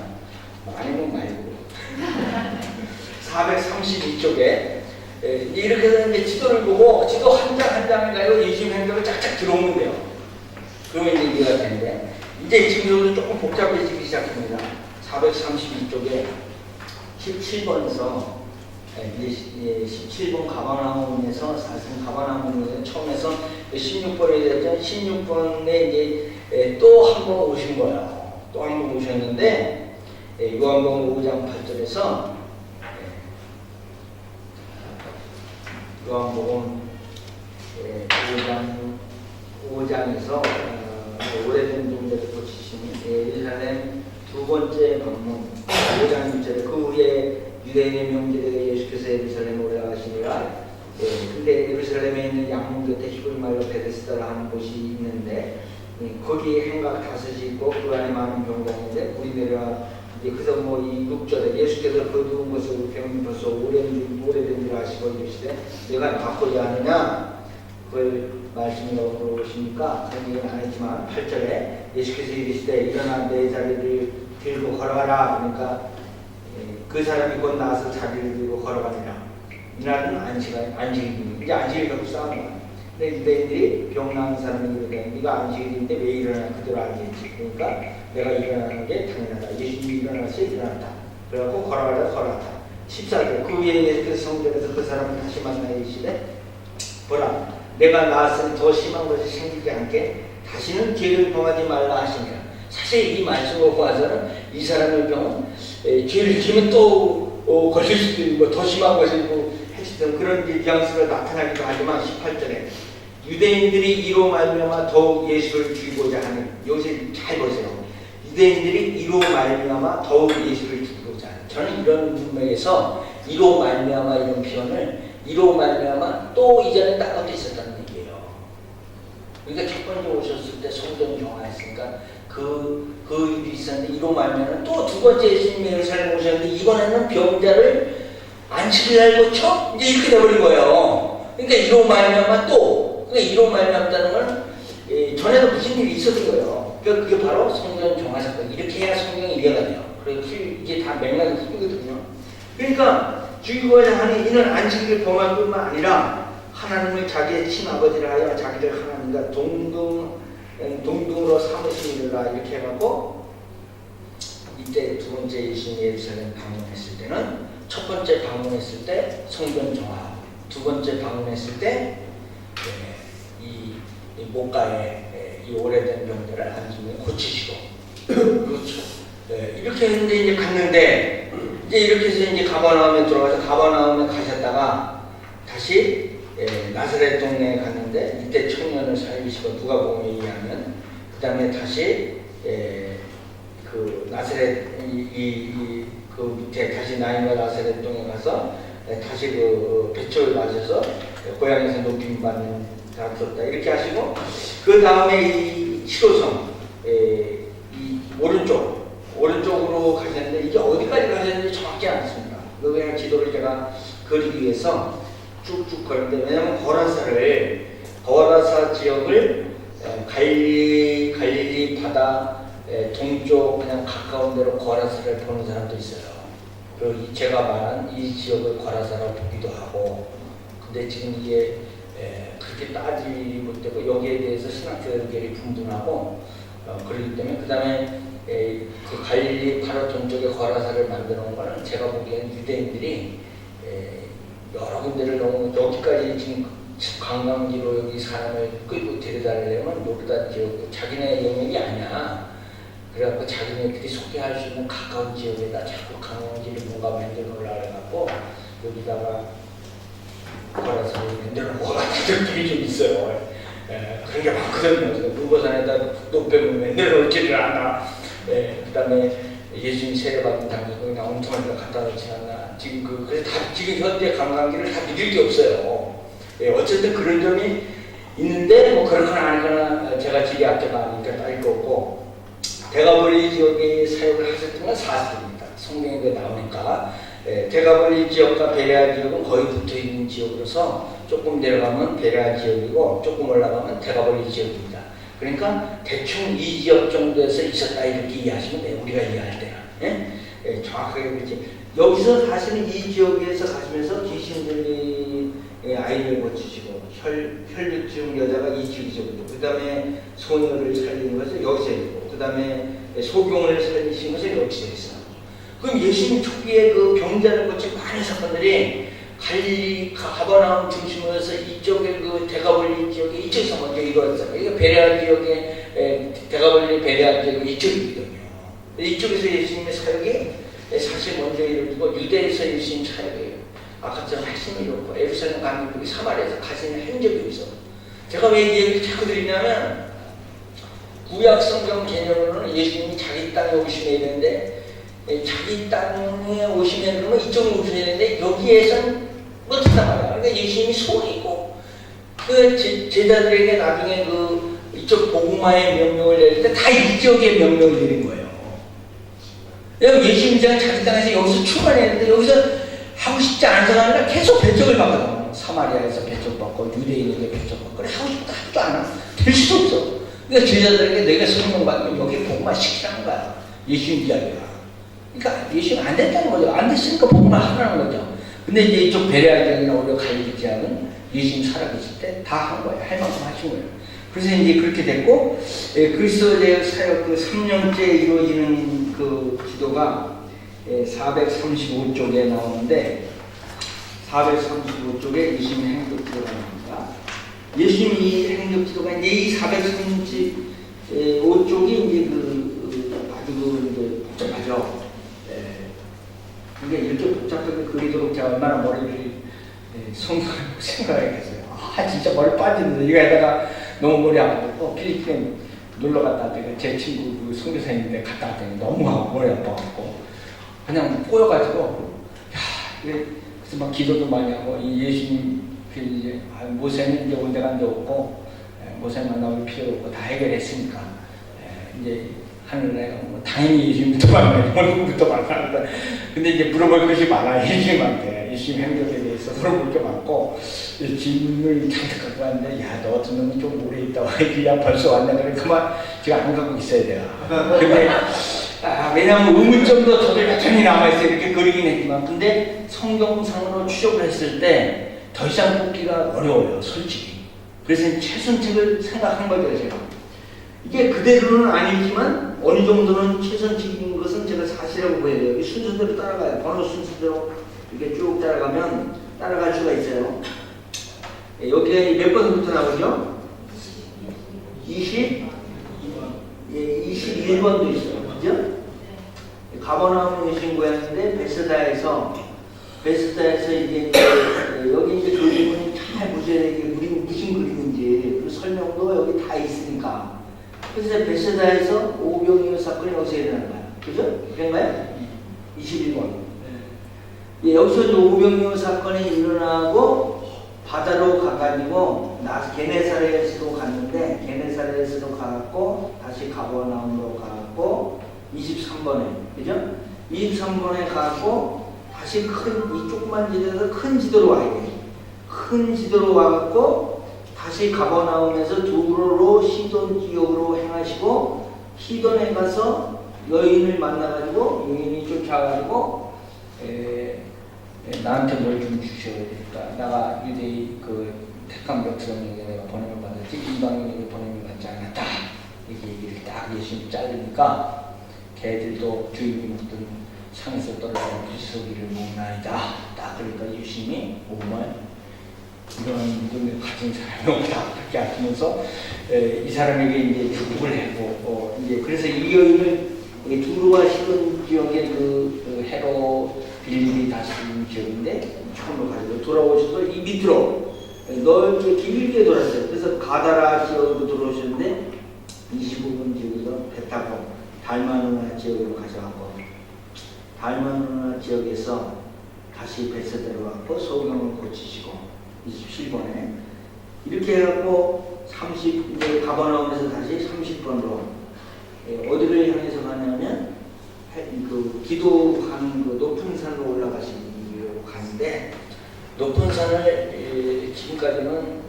아니면 말고 432쪽에 이렇게 해서 이제 지도를 보고 지도 한 장 한 장을 가지고 예수님 행적을 쫙쫙 들어오면 돼요. 그러면 이제 이해가 되는데 이제 지금 조금 복잡해지기 시작합니다. 432쪽에 17번에서 17번 가버나움에서 사실 가버나움에서 처음에서 16번이 됐죠. 16번에 이제 또 한 번 오신 거예요. 또 한 번 오셨는데 요한복음 5장 8절에서 요한복음 5장에서 오래된 종들을 고치시는 예루살렘 두 번째 방문 5장 1절에 그 후에 유대인의 명절에 예수께서 예루살렘에 올라가시니라. 근데 예루살렘에 있는 양문 곁에 히브리 말로 베데스다라 하는 곳이 있는데 거기에 행각 5이 있고 그 안에 많은 병장인데 우리 내려와 그래서 이 6절에 예수께서 그 누운 것을 병이 벌써 오래된 줄 아시고 이르시되 내가 바꾸지 않느냐 그걸 말씀이라고 물어보시니까 그런 얘기는 아니지만 8절에 예수께서 이르시되 일어나 내 자리를 들고 걸어가라. 그러니까 그 사람이 곧 나서 자리를 들고 걸어가니라. 이날은 안식일입니다. 이제 안식일 갖고 싸우는 거야. 근데 유대인들이 병 나은 사람이 이렇게 네가 안식일인데 왜 일어나? 그대로 알겠지. 그러니까 내가 일어나는 게 당연하다. 예수님이 일어났어요. 일어났다. 그래갖고 걸어갔다. 14절 그 위에 예수께서 성전에서 그 사람을 다시 만나 이르시되 보라 내가 나았으니 더 심한 것이 생기지 않게 다시는 죄를 범하지 말라 하시니라. 사실 이 말씀을 보아서는 이 사람의 병은 죄를 지면 또 걸릴 수도 있고 더 심한 것이고 했던 그런 뉘앙스가 나타나기도 하지만 18절에 유대인들이 이로 말미암아 더욱 예수를 죽이고자 하는 여기서 잘 보세요. 유대인들이 이로 말미암아 더욱 예수를 죽이고자 하는 저는 이런 문맥에서 이로 말미암아 이런 표현을 이로 말미암아 또 이전에 딴 것도 있었다는 얘기예요. 그러니까 첫 번째 오셨을 때 성전 정화했으니까 그 일이 있었는데 이로 말미암아 또 두 번째 예수님이 예루살렘 오셨는데 이번에는 병자를 안식일 날 고쳐? 이제 이렇게 돼버린 거예요. 그러니까 이로 말미암아 또 그러니까 이로 말미암다는 건 전에도 무슨 일이 있었던 거예요. 그러니까 그게 바로 성전 정화 사건. 이렇게 해야 성경이 이해가 돼요. 그래서 이게 다 맥락이 풀리거든요. 그러니까 죽이고자 하니 이는 안식일을 범할 뿐만 아니라 하나님을 자기의 친아버지라 하여 자기를 하나님과 동등으로 삼으시니라 이렇게 해갖고 이때 두 번째 예수님 예루살렘 방문했을 때는 첫 번째 방문했을 때 성전 정화, 두 번째 방문했을 때 이 목가에 이 오래된 병들을 안수면 고치시고 그렇죠. 이렇게 했는데 이제 갔는데 이제 이렇게 해서 이제 가버나움에 들어가서 가버나움에 가셨다가 다시 나사렛 동네에 갔는데 이때 청년을 살리시고 누가복음에 의하면 그 다음에 다시 그 나사렛 그 밑에 다시 나인과 나사렛 동에 가서 다시 그 배초를 마셔서 고향에서 높임 받는 사람 뒀다 이렇게 하시고 그 다음에 이 7호선 이 오른쪽으로 가셨는데 이게 어디까지 가셨는지 정확히 않습니다. 그냥 지도를 제가 그리기 위해서 쭉쭉 걸는데 왜냐하면 거라사 지역을 갈릴리 바다 동쪽 그냥 가까운 데로 거라사를 보는 사람도 있어요. 그리고 제가 말한 이 지역을 거라사라고 보기도 하고 근데 지금 이게 그렇게 따지지 못되고 여기에 대해서 신학교들이 분분하고 그렇기 때문에 그 다음에 그 갈릴리 바로 동쪽에 거라사를 만들어 놓은 거는 제가 보기에는 유대인들이 여러 군데를 너무 여기까지 지금 관광지로 여기 사람을 끌고 데려다니려면 노르다 지역 자기네 영역이 아니야. 그래갖고 자기네들이 소개할 수 있는 가까운 지역에다 자꾸 관광지를 뭔가 만들어 놓으려고 해갖고 여기다가 거라사를 만들어 놓은 것 같은 느낌이 좀 있어요. 그런 게 많거든요. 무고산에다 노뱀을 만들어 놓지를 않아. 그 다음에 예수님 세례받은 당시 그냥 엉뚱한 데 갖다 놓지 않나. 지금 그래서 지금 현대 관광지를 다 믿을 게 없어요. 어쨌든 그런 점이 있는데 뭐 그렇거나 아니거나 제가 지리학자가 아니니까 따질 거 없고 대가벌리 지역에 사역을 하셨던 건 사실입니다. 성경에 나오니까 대가벌리 지역과 베레아 지역은 거의 붙어있는 지역으로서 조금 내려가면 베레아 지역이고 조금 올라가면 대가벌리 지역입니다. 그러니까 대충 이 지역 정도에서 있었다 이렇게 이해하시면 돼요. 우리가 이해할 때는 정확하게 그렇지. 여기서 사실은 이 지역에서 가시면서 귀신들이 아이를 고치시고 혈류증 여자가 이치기적이고 그 다음에 소녀를 살리는 것을 여기서 했고 그 다음에 소경을 살리신 것을 여기서 했어. 그럼 예수님 초기에 그 병자를 고친 많은 사건들이 가버나움 중심으로 해서 이쪽에 그 대가볼리 지역에 이쪽에서 먼저 이루어졌잖아요. 이거 베레아 지역에 대가볼리 베레아 지역이 이쪽이거든요. 이쪽에서 예수님의 사역이 사실 먼저 이루어지고 유대에서 예수님 사역이에요. 아까처럼 핵심이 이렇고 예루살렘 가는 분이 사마리아에서 가시는 행적이 없어. 제가 왜 이 얘기를 자꾸 드리냐면 구약 성경 개념으로는 예수님이 자기 땅에 오시면 되는데 자기 땅에 오시면 그러면 이쪽으로 오셔야 되는데 여기에선 못한단 말이야. 그러니까 예수님이 속이고 그 제자들에게 나중에 그 이쪽 복음화의 명령을 내릴 때 다 이쪽의 명령을 내린 거예요. 예수님이 자기 땅에서 여기서 출발했는데 여기서 하고 싶지 않은 사람이라 계속 배척을 받거든요. 사마리아에서 배척받고 유대인에게 배척받고 그래 하고 싶다 하지도 않아. 될 수도 없어. 그러니까 제자들에게 내가 성령받으면 여기 복음화 시키라는 거야. 예수님 이야기가. 그러니까 예수님 안 됐다는 거죠. 안 됐으니까 복음화 하라는 거죠. 근데 이제 이쪽 베레아 지역이나 오히려 갈릴리 지역은 예수님 살아계실 때 다 한 거예요. 할 만큼 하신 거예요. 그래서 이제 그렇게 됐고 그리스도의 사역 그 3년째 이루어지는 그 기도가 435쪽에 나오는데 435쪽에 예수님의 행적 기도가 나옵니다. 예수님 이 행적 기도가 이제 이 435쪽이 이제 아주 이제 복잡하죠. 근데 이렇게 복잡하게 그리도록 제가 얼마나 머리를 생각하겠어요. 진짜 머리 빠지는데 이거 하다가 너무 머리 아프고 필리핀에 놀러 갔다 왔더니 제 친구 그 선교사님인데 갔다 왔더니 너무 머리 아파갖고 그냥 꼬여가지고 그래서 막 기도도 많이 하고 이 예수님 이제 모세는 이제 온데간데 없고 모세 만나올 필요 없고 다 해결했으니까 이제 하늘에 당연히 예수님부터 만나요. 얼굴부터 만나는데 근데 이제 물어볼 것이 많아요. 예수님한테 예수님 행적에 대해서 물어볼 게 많고 질문을 잔뜩 갖고 왔는데 야 너 같은 놈은 좀 오래 있다 와. 야 벌써 왔네. 그래 그만 지금 안 갖고 있어야 돼요. 근데 왜냐하면 의문점도 저들 여전히 남아있어요. 이렇게 그리긴 했지만 근데 성경상으로 추적을 했을 때 더 이상 뽑기가 어려워요. 솔직히. 그래서 최선책을 생각한 거죠. 제가. 이게 그대로는 아니지만 어느 정도는 최선책인 것은 제가 사실이라고 보여야 돼요. 이 순서대로 따라가요. 번호 순서대로 이렇게 쭉 따라가면 따라갈 수가 있어요. 여기에 몇 번부터 나오죠? 21번도 있어요. 그죠? 가버나움 예수님 고향인데 베스다에서 이제 여기 이제 그림은 잘 보셔야 돼요. 이게 무슨 그림인지 그 설명도 여기 다 있으니까. 그래서 베스다에서 오병이어 사건이 여기서 일어나는 거야. 그죠? 그런가요? 21번. 여기서 오병이어 사건이 일어나고 바다로 가가지고 게네사렛으로 갔는데 게네사렛으로 가고 다시 가버나움으로 가고 23번에 그죠? 23번에 가고 다시 이 조그만 지도에서 큰 지도로 와야 돼. 큰 지도로 와갖고 다시 가버나움에서 두로로 시돈 지역으로 행하시고 시돈에 가서 여인을 만나가지고 여인이 쫓아가지고 나한테 뭘 좀 주셔야 되니까 나가 유대인 그 택한 백성에게 내가 번영을 받았지 이방인에게 번영을 받지 않았다. 이렇게 얘기를 딱 예수님 자르니까 걔들도 주인이 먹던 상에서 떨어진 비수기를 먹나이다. 딱 그러니까 예수님이 정말 이런 믿음을 가진 사람이 없다. 그렇게 하시면서 이 사람에게 이제 축복을 했고 이제 그래서 이 여인을 두루와 시돈 지역의 그 헤로 빌립이 다스리는 지역인데 처음으로 가지고 돌아오셔서 이 밑으로 넓게 길게 돌았어요. 그래서 가다라 지역으로 들어오셨는데 25분 지역에서 배 타고 달마누나 지역으로 가셔갖고 달마누나 지역에서 다시 베스다로 왔고 소경을 고치시고 27번에 이렇게 해갖고 이제 가버나움에서 다시 30번으로 어디를 향해서 가냐면 그 기도하는 그 높은 산으로 올라가시려고 가는데 높은 산을 지금까지는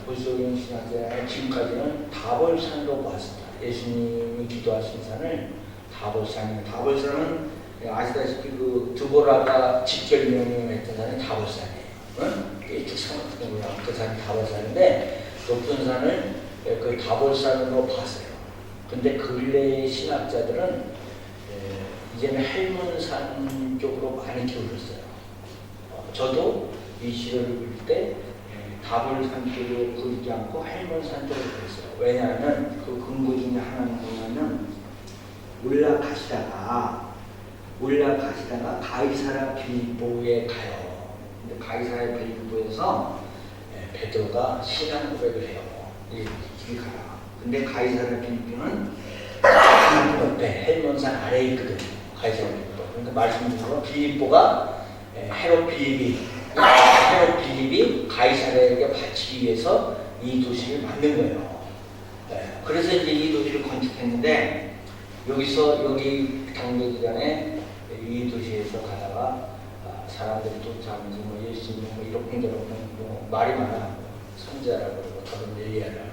보수경 신학자 지금까지는 다볼산으로 봤습니다. 예수님이 기도하신 산을 다볼산은 아시다시피 그 드보라가 직결 명령했던 산이 다볼산이에요. 이쪽 산 같은 거 그 산이 다볼산인데 높은 산을 그 다볼산으로 봤어요. 근데 근래 신학자들은 이제는 헬문산 쪽으로 많이 기울었어요. 저도 이 시를 읽을 때 답을 산쪽으로 그리지 않고 헬몬산 쪽으로 그렸어요. 왜냐하면 그 근거 중에 하나는 뭐냐면 올라가시다가 가이사랴 빌립보에 가요. 근데 가이사랴 빌립보에서 베드로가 신앙 고백을 해요. 이리 가라. 근데 가이사랴 빌립보는 옆에 헬몬산 아래에 있거든요. 가이사랴 빌립보. 그러니까 말씀드린 빌립보가 헤롯 빌립이 가이사랴에게 바치기 위해서 이 도시를 만든 거예요. 그래서 이제 이 도시를 건축했는데 여기 당뇨기간에 이 도시에서 가다가 사람들이 쫓아오면서 뭐 예수님 뭐 이렇게 뭐 말이 많아. 선지자라고 그러고 다른 엘리야라고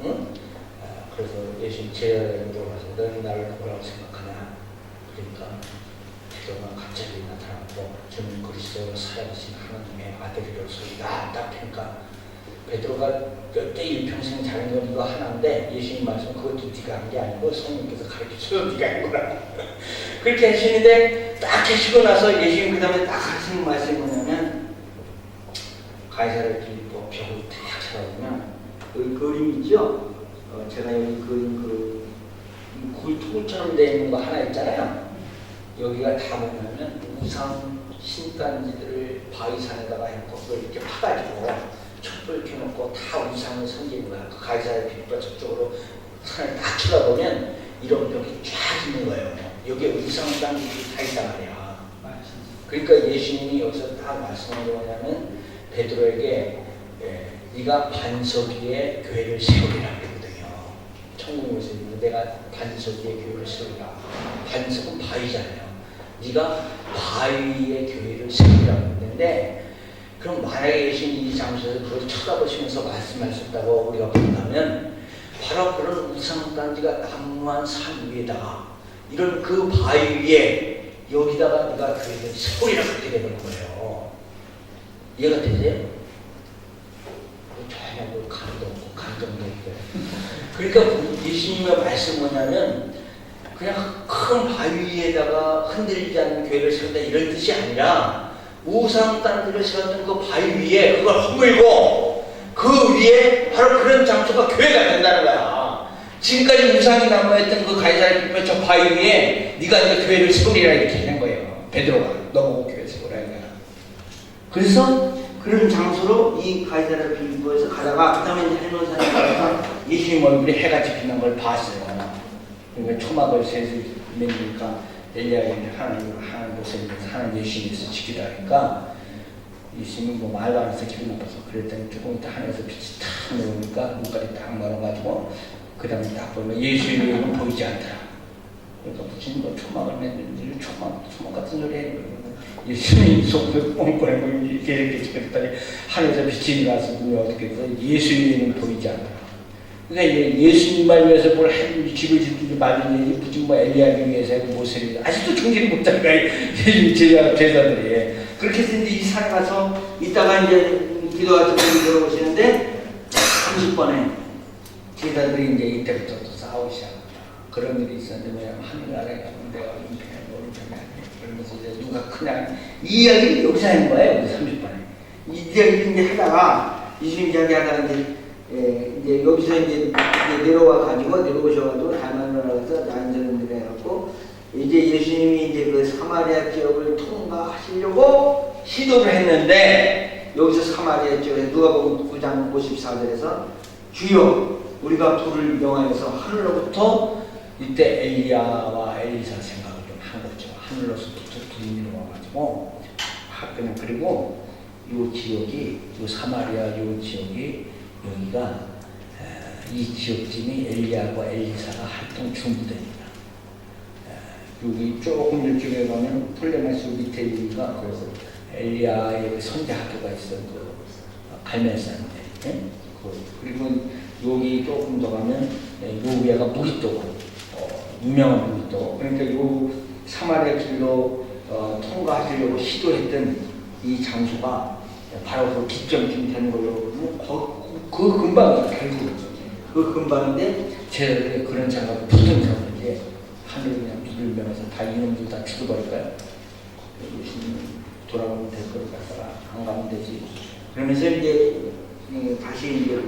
그러고 응? 그래서 예수님 제자들에게 물어봐서 너는 나를 누구라고 생각하냐? 그러니까 베드로가 갑자기 나타나고 저는 그리스도 살아계신 하나님의 아들이로소이다. 딱 하니까 베드로가 몇 대 일평생 잘한 건 이거 하나인데 예수님 말씀 그것도 네가 한 게 아니고 성령께서 가르쳐줘서 네가 한 거라. 그렇게 하시는데 딱 하시고 나서 예수님 그 다음에 딱 하시는 말씀이 뭐냐면 가이사랴 빌립보 벽을 딱 쳐다보면 여기 그림 있죠? 제가 여기 그림 굴통처럼 되어 있는 거 하나 있잖아요. 여기가 다 뭐냐면 우상 신단지들을 바위산에다가 해놓고 그걸 이렇게 파가지고 촛불 켜놓고 다 우상을 섬기는 거야. 그 가이사랴 빌립보 저쪽으로 산을 딱 쳐다보면 이런 벽이 쫙 있는 거예요. 여기에 우상단지들이 다 있단 말이야. 그러니까 예수님이 여기서 딱 말씀하는 게 뭐냐면 베드로에게 네가 반석 위에 교회를 세우리라 그랬거든요. 천국에서 내가 반석 위에 교회를 세우리라. 반석은 바위잖아요. 네가 바위 위에 교회를 세우리라고 했는데 그럼 만약에 예수님이 이 장소에서 그걸 쳐다보시면서 말씀하셨다고 우리가 본다면 바로 그런 우상단지가 난무한 산 위에다가 이런 그 바위 위에 여기다가 네가 교회를 세우리라 그렇게 되는 거예요. 이해가 되세요? 전혀 뭐 감도 없고 감정도 없고 그러니까 예수님의 말씀 뭐냐면 그냥 큰 바위 위에다가 흔들리지 않는 교회를 세운다 이런 뜻이 아니라 우상단지를 세웠던 그 바위 위에 그걸 허물고 그 위에 바로 그런 장소가 교회가 된다는 거야. 지금까지 우상이 남아있던 그 가이사랴 빌립보 저 바위 위에 네가 이제 교회를 세우리라 이렇게 하는 거예요. 베드로가 너보고 교회 세우라 이거야. 그래서 그런 장소로 이 가이사랴 빌립보에서 가다가 그 다음에 헬몬산에 가다가 예수님 얼굴에 해가 지피는 걸 봤어요. 그러니까 초막을 셋을 내니까 엘리야에게 하나님 곳에 하나님 예수님에서 지키다 하니까 예수님이 뭐 말도 안 해서 기분 나빠서 그랬더니 조금 있다 하늘에서 빛이 탁 내려오니까 눈깔이 딱 멀어가지고 그 다음에 딱 보면 예수님은 보이지 않더라. 그러니까 무슨 뭐 초막을 냈는지 초막 같은 소리 해. 예수님이 속을 뻥뻥하고 이렇게 지켰더니 하늘에서 빛이 나서 눈이 어떻게 해서 예수님은 보이지 않더라. 그러니까 예수님만 위해서 뭘 했는지 집을 짓든지 말든지 무슨 뭐 엘리야를 위해서 모세를 아직도 정신이 못 잡니까 예수님 제자들이 그렇게 해서 이제 이 산에 가서 이따가 이제 기도하시고 들어오시는데 30번에 제자들이 이제 이때부터 또 싸우기 시작합니다. 그런 일이 있었는데 뭐냐면 하늘나라에 가면 내가 오른편에 그러면서 이제 누가 크냐 이 이야기를 여기서 하는 거예요. 30번에 이 이야기를 이제 하다가 예수님 이야기 하다가 이제 여기서 이제 내려오셔가지고 달마누라에서 난전을 해갖고 이제 예수님이 이제 그 사마리아 지역을 통과하시려고 시도를 했는데 여기서 사마리아 지역에 누가복음 9장 54절에서 주여 우리가 불을 명하여서 하늘로부터 이때 엘리야와 엘리사 생각을 좀 한 거죠. 하늘로부터 불이 내려와가지고 그냥 그리고 요 지역이 요 사마리아 요 지역이 여기가 이 지역쯤이 엘리야와 엘리사가 활동 중부대입니다. 여기 조금 이쪽에 가면 폴레마스 밑에 여기가 그래서 엘리야의 그 선대 학교가 있어요. 그 갈멜산인데, 예? 그리고 여기 조금 더 가면 요 위에가 무기토고 유명한 무기토. 그러니까 요 사마리아 길로 통과하시려고 시도했던 이 장소가 바로 그 기점쯤 되는 걸로 그 근방이에요. 결국 그 근방인데 제가 그런 생각을 붙은 사람인데 하늘이 그냥 비를 면해서 다 이놈들 다 죽어버릴까요? 돌아가면 될 거를 갖다가 안 가면 되지. 그러면서 이제 다시 이제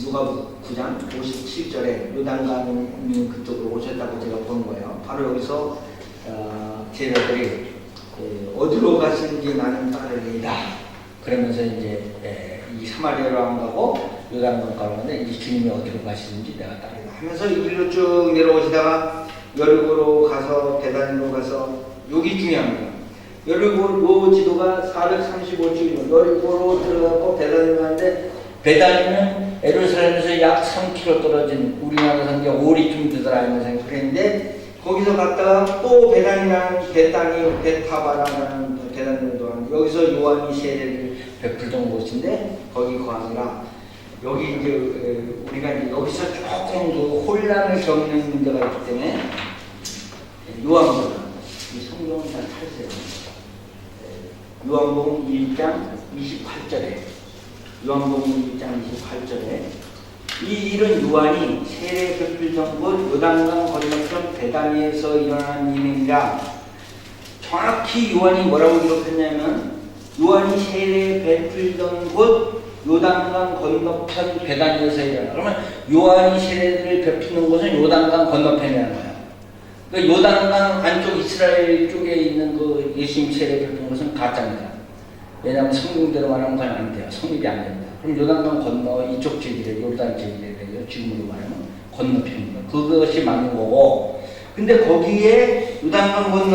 누가복음 9장 57절에 요단강 그쪽으로 오셨다고 제가 본 거예요. 바로 여기서 제자들이 어디로 가시는지 나는 따르리이다. 그러면서 이제 이 사마리아로 안 가고 요단강 가는데 이 주님이 어디로 가시는지 내가 따르리이다 하면서 이리로 쭉 내려오시다가 여리고로 가서 베다니로 가서 여기 중요합니다. 여리고 지도가 435km 여리고로 들어가고 베다니로 가는데 베다니는 에루살렘에서 약 3km 떨어진 우리나라에서 이제 오리쯤 되더라 이런 생각 그랬는데 거기서 갔다가 또 베다니라는 베타바라는 베다니로 가는데 여기서 요한이 세례를 베풀던 곳인데 거기 거하느라 여기 이제 우리가 이제 여기서 조금 그 혼란을 겪는 문제가 있기 때문에 요한복음 이 성경은 잘 찾으세요. 요한복음 1장 28절에 요한복음 1장 28절에 이런 요한이 세례 베풀던 곳 요단강 건너편 베다니에서 일어난 일입니다. 정확히 요한이 뭐라고 기록했냐면 요한이 세례 베풀던 곳 요단강 건너편 베다니에서 일어나. 그러면 요한이 세례를 베푸는 곳은 요단강 건너편이라는 거예요. 그러니까 요단강 안쪽 이스라엘 쪽에 있는 그 예수님 세례 베푸는 것은 가짜입니다. 왜냐하면 성경대로 말하면 그건 안 돼요. 성립이 안 됩니다. 그럼 요단강 건너 이쪽 제기래 요단 제기래 지금으로 말하면 건너편입니다. 그것이 맞는 거고 근데 거기에 요단강 건너